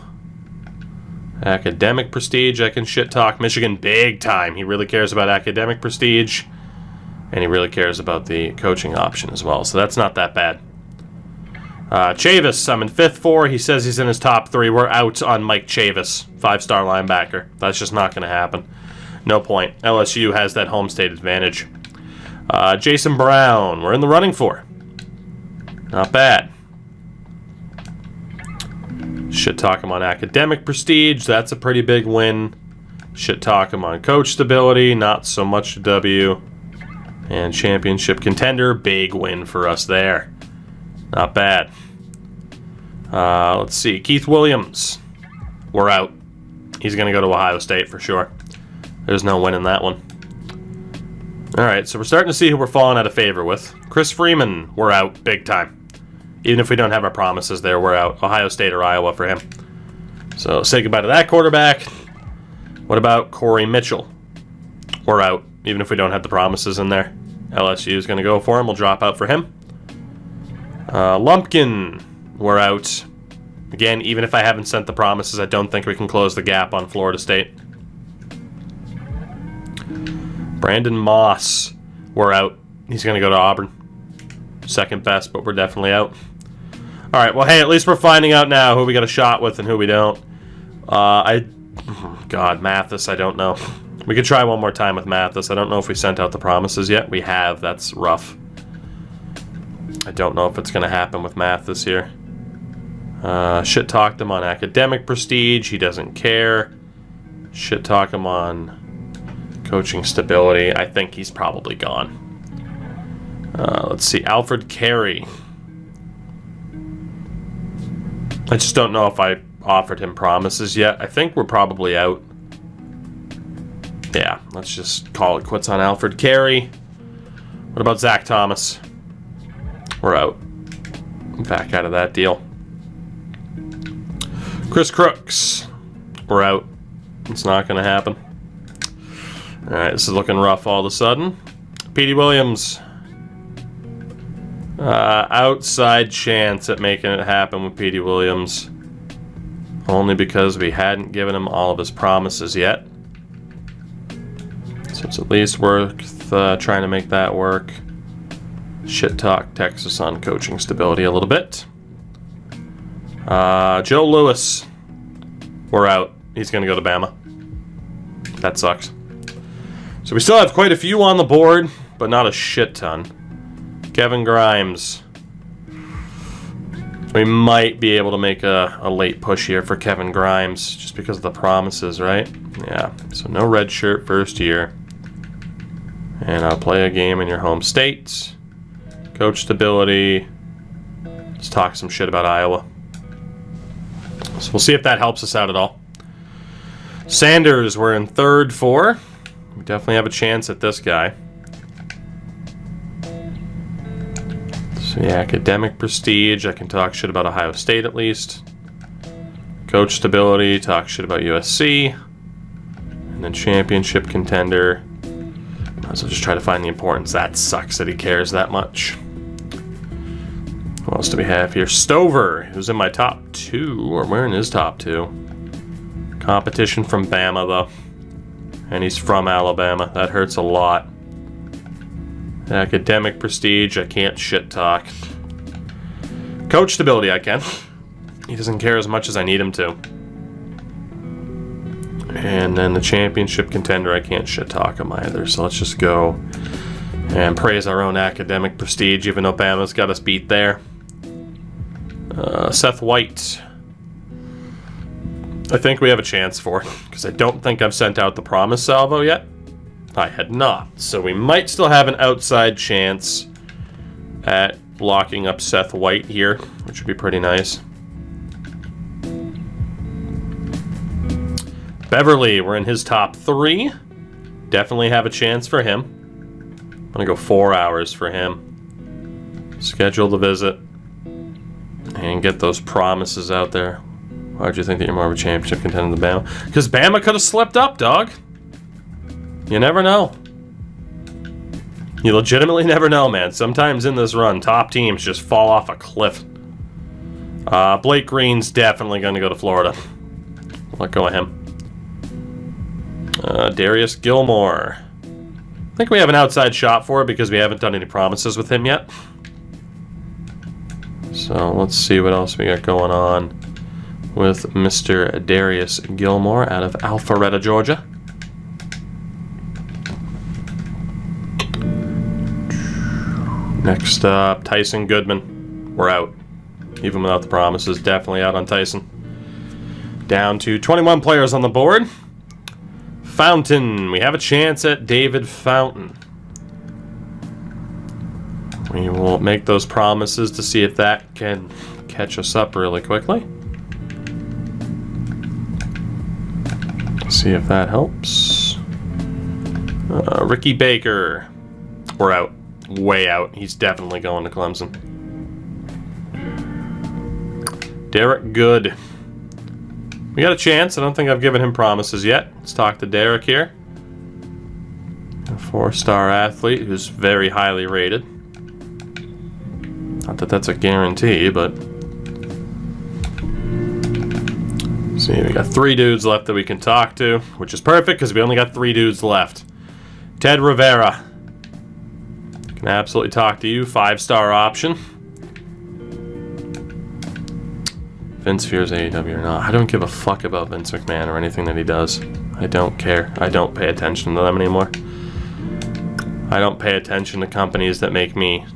Academic prestige, I can shit talk Michigan big time. He really cares about academic prestige. And he really cares about the coaching option as well. So that's not that bad. Chavis, I'm in fifth for. He says he's in his top 3. We're out on Mike Chavis, 5-star linebacker. That's just not going to happen. No point. LSU has that home state advantage. Jason Brown, we're in the running for. Not bad. Shit talk him on academic prestige. That's a pretty big win. Shit talk him on coach stability. Not so much a W. And championship contender. Big win for us there. Not bad. Let's see. Keith Williams. We're out. He's going to go to Ohio State for sure. There's no win in that one. Alright, so we're starting to see who we're falling out of favor with. Chris Freeman, we're out big time. Even if we don't have our promises there, we're out. Ohio State or Iowa for him. So say goodbye to that quarterback. What about Corey Mitchell? We're out, even if we don't have the promises in there. LSU is going to go for him. We'll drop out for him. Lumpkin, we're out. Again, even if I haven't sent the promises, I don't think we can close the gap on Florida State. Brandon Moss, we're out. He's going to go to Auburn. Second best, but we're definitely out. All right, well, hey, at least we're finding out now who we got a shot with and who we don't. God, Mathis, I don't know. We could try one more time with Mathis. I don't know if we sent out the promises yet. We have. That's rough. I don't know if it's going to happen with Mathis here. Shit talked him on academic prestige. He doesn't care. Shit talk him on coaching stability. I think he's probably gone. Let's see, Alfred Carey. I just don't know if I offered him promises yet. I think we're probably out. Yeah, let's just call it quits on Alfred Carey. What about Zach Thomas? We're out. Back out of that deal. Chris Crooks. We're out. It's not going to happen. Alright, this is looking rough all of a sudden. Petey Williams. Outside chance at making it happen with Petey Williams. Only because we hadn't given him all of his promises yet. So it's at least worth trying to make that work. Shit talk Texas on coaching stability a little bit. Joe Lewis. We're out. He's going to go to Bama. That sucks. So we still have quite a few on the board, but not a shit ton. Kevin Grimes. We might be able to make a late push here for Kevin Grimes, just because of the promises, right? Yeah, so no red shirt first year. And I'll play a game in your home state. Coach stability. Let's talk some shit about Iowa. So we'll see if that helps us out at all. Sanders, we're in third for. We definitely have a chance at this guy. So yeah, academic prestige. I can talk shit about Ohio State at least. Coach stability. Talk shit about USC. And then championship contender. Might as well just try to find the importance. That sucks that he cares that much. What else do we have here? Stover, who's in my top 2, or we're in his top 2. Competition from Bama, though. And he's from Alabama. That hurts a lot. Academic prestige, I can't shit talk. Coach stability, I can. He doesn't care as much as I need him to. And then the championship contender, I can't shit talk him either. So let's just go and praise our own academic prestige, even though Bama's got us beat there. Seth White. I think we have a chance for, because I don't think I've sent out the promise salvo yet. I had not. So we might still have an outside chance at locking up Seth White here, which would be pretty nice. Beverly, we're in his top 3. Definitely have a chance for him. I'm going to go 4 hours for him. Schedule the visit. And get those promises out there. Why'd you think that you're more of a championship contender than Bama? Because Bama could have slipped up, dog. You never know. You legitimately never know, man. Sometimes in this run, top teams just fall off a cliff. Blake Green's definitely going to go to Florida. Let go of him. Darius Gilmore. I think we have an outside shot for it because we haven't done any promises with him yet. So let's see what else we got going on with Mr. Darius Gilmore out of Alpharetta, Georgia. Next up, Tyson Goodman. We're out. Even without the promises, definitely out on Tyson. Down to 21 players on the board. Fountain. We have a chance at David Fountain. We will make those promises to see if that can catch us up really quickly. See if that helps. Ricky Baker. We're out. Way out. He's definitely going to Clemson. Derek Good. We got a chance. I don't think I've given him promises yet. Let's talk to Derek here. A 4-star athlete who's very highly rated. Not that that's a guarantee, but... See, we got 3 dudes left that we can talk to, which is perfect because we only got 3 dudes left. Ted Rivera. Can absolutely talk to you. 5-star option. Vince fears AEW or not. I don't give a fuck about Vince McMahon or anything that he does. I don't care. I don't pay attention to them anymore. I don't pay attention to companies that make me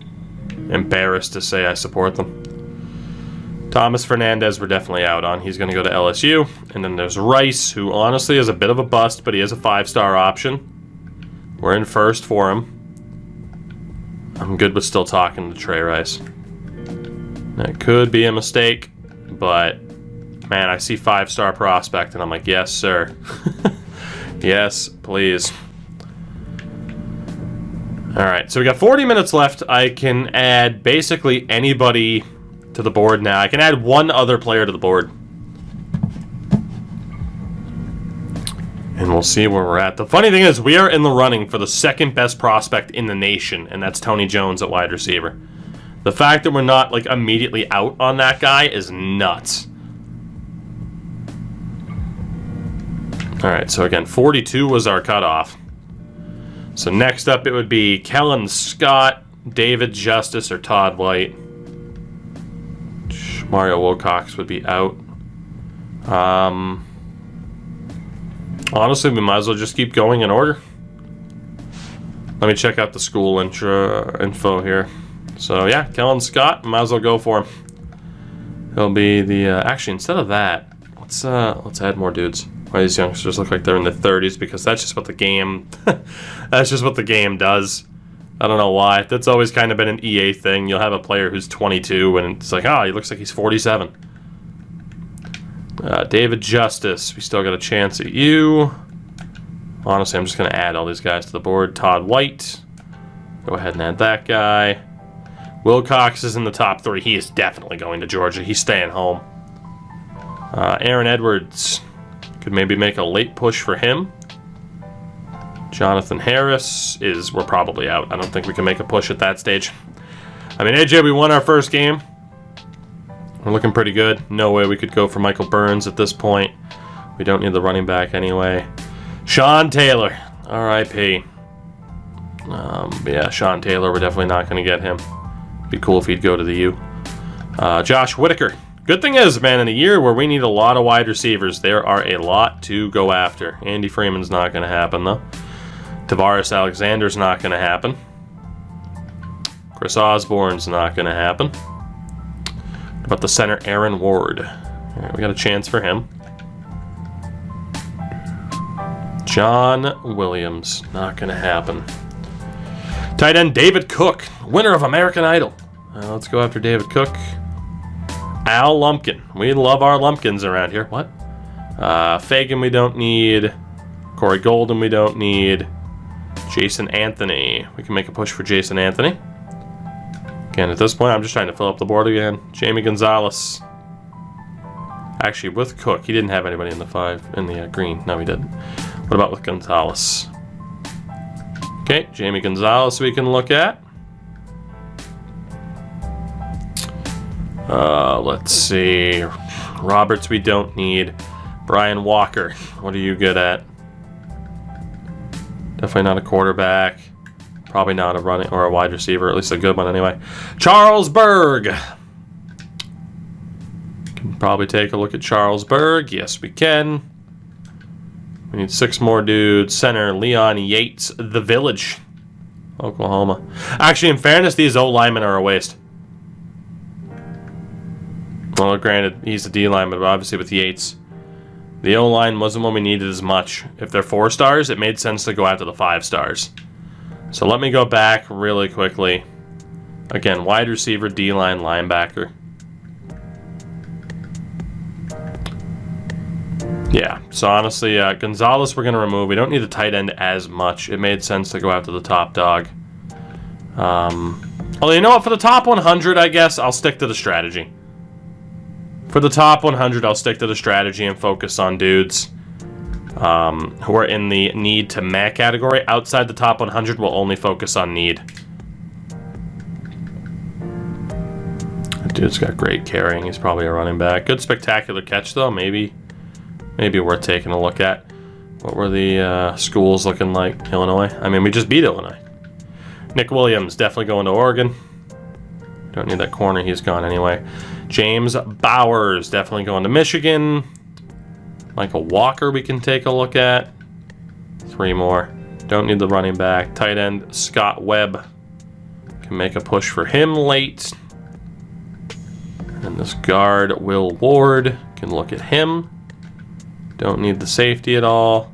embarrassed to say I support them. Thomas Fernandez we're definitely out on. He's going to go to LSU. And then there's Rice, who honestly is a bit of a bust, but he is a 5-star option. We're in first for him. I'm good with still talking to Trey Rice. That could be a mistake, but man, I see 5-star prospect, and I'm like, yes, sir. Yes, please. All right, so we got 40 minutes left. I can add basically anybody to the board now. I can add one other player to the board. And we'll see where we're at. The funny thing is, we are in the running for the second best prospect in the nation, and that's Tony Jones at wide receiver. The fact that we're not like immediately out on that guy is nuts. All right, so again, 42 was our cutoff. So next up, it would be Kellen Scott, David Justice, or Todd White. Mario Wilcox would be out. Honestly, we might as well just keep going in order. Let me check out the school info here. So yeah, Kellen Scott, might as well go for him. He'll be the actually instead of that, let's add more dudes. Why these youngsters look like they're in their 30s? Because that's just what the game that's just what the game does. I don't know why. That's always kind of been an EA thing. You'll have a player who's 22 and it's like, oh, he looks like he's 47. David Justice, we still got a chance at you. Honestly, I'm just going to add all these guys to the board. Todd White, go ahead and add that guy. Wilcox is in the top 3. He is definitely going to Georgia. He's staying home. Aaron Edwards, could maybe make a late push for him. Jonathan Harris we're probably out. I don't think we can make a push at that stage. I mean, AJ, we won our first game. We're looking pretty good. No way we could go for Michael Burns at this point. We don't need the running back anyway. Sean Taylor, R.I.P. Yeah, Sean Taylor, we're definitely not going to get him. Be cool if he'd go to the U. Josh Whitaker. Good thing is, man, in a year where we need a lot of wide receivers, there are a lot to go after. Andy Freeman's not going to happen, though. Tavares Alexander's not going to happen. Chris Osborne's not going to happen. What about the center, Aaron Ward? All right, we got a chance for him. John Williams, not going to happen. Tight end, David Cook, winner of American Idol. Let's go after David Cook. Al Lumpkin. We love our Lumpkins around here. What? Fagan we don't need. Corey Golden we don't need. Jason Anthony. We can make a push for Jason Anthony. Again, at this point, I'm just trying to fill up the board again. Jamie Gonzalez. Actually, with Cook, he didn't have anybody in the green. No, he didn't. What about with Gonzalez? Okay, Jamie Gonzalez we can look at. Let's see. Roberts we don't need. Brian Walker, what are you good at? Definitely not a quarterback. Probably not a running or a wide receiver, at least a good one anyway. Charles Berg. Can probably take a look at Charles Berg. Yes, we can. We need 6 more dudes. Center, Leon Yates, The Village, Oklahoma. Actually, in fairness, these O-linemen are a waste. Well, granted, he's a D-lineman, but obviously with Yates, the O-line wasn't what we needed as much. If they're 4 stars, it made sense to go after the 5 stars. So let me go back really quickly. Again, wide receiver, D-line, linebacker. Yeah, so honestly, Gonzalez we're going to remove. We don't need a tight end as much. It made sense to go after the top dog. Although, you know what? For the top 100, I guess, I'll stick to the strategy. For the top 100, I'll stick to the strategy and focus on dudes who are in the need to meh category. Outside the top 100, we'll only focus on need. That dude's got great carrying. He's probably a running back. Good spectacular catch, though. Maybe worth taking a look at. What were the schools looking like? Illinois? I mean, we just beat Illinois. Nick Williams, definitely going to Oregon. Don't need that corner. He's gone anyway. James Bowers, definitely going to Michigan. Michael Walker we can take a look at. 3 more. Don't need the running back. Tight end, Scott Webb. Can make a push for him late. And this guard, Will Ward. Can look at him. Don't need the safety at all.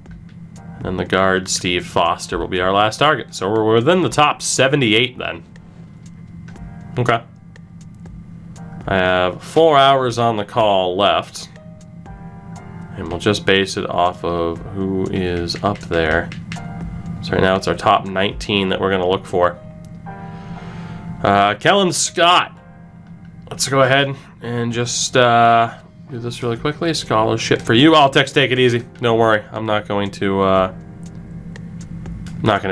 And the guard, Steve Foster, will be our last target. So we're within the top 78 then. Okay. I have 4 hours on the call left. And we'll just base it off of who is up there. So right now it's our top 19 that we're going to look for. Kellen Scott. Let's go ahead and just do this really quickly. Scholarship for you. Text, take it easy. Don't worry. I'm not going to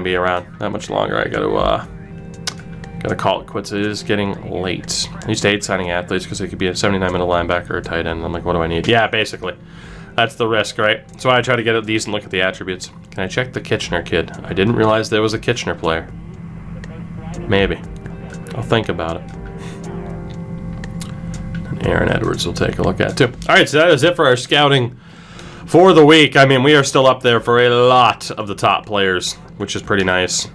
be around that much longer. I gotta call it quits. It is getting late. I used to hate signing athletes because they could be a 79-minute linebacker or a tight end. I'm like, what do I need? Yeah, basically. That's the risk, right? So I try to get at these and look at the attributes. Can I check the Kitchener kid? I didn't realize there was a Kitchener player. Maybe. I'll think about it. And Aaron Edwards will take a look at too. All right, so that is it for our scouting for the week. I mean, we are still up there for a lot of the top players, which is pretty nice.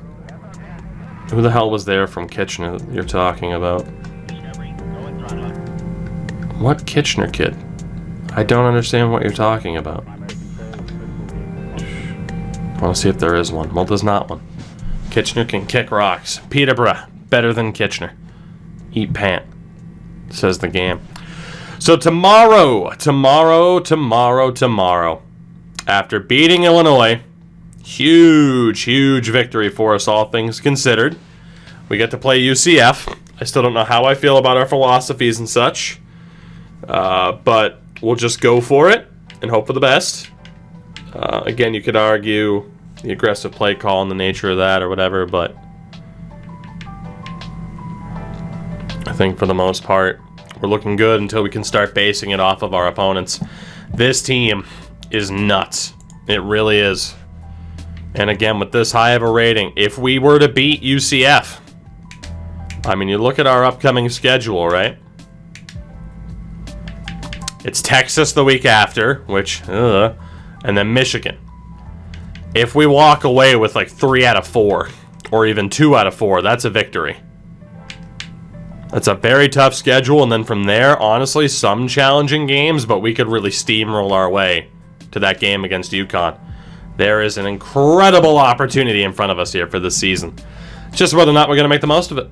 Who the hell was there from Kitchener that you're talking about? What Kitchener kid? I don't understand what you're talking about. I want to see if there is one. Well, there's not one. Kitchener can kick rocks. Peterborough, better than Kitchener. Eat pant, says the game. So tomorrow, after beating Illinois, huge victory for us, all things considered. We get to play UCF. I still don't know how I feel about our philosophies and such. But we'll just go for it and hope for the best. Again, you could argue the aggressive play call and the nature of that or whatever, but I think for the most part, we're looking good until we can start basing it off of our opponents. This team is nuts. It really is. And again, with this high of a rating, if we were to beat UCF, I mean, you look at our upcoming schedule, right? It's Texas the week after, which, and then Michigan. If we walk away with like 3 out of 4, or even 2 out of 4, that's a victory. That's a very tough schedule, and then from there, honestly, some challenging games, but we could really steamroll our way to that game against UConn. There is an incredible opportunity in front of us here for this season. It's just whether or not we're going to make the most of it.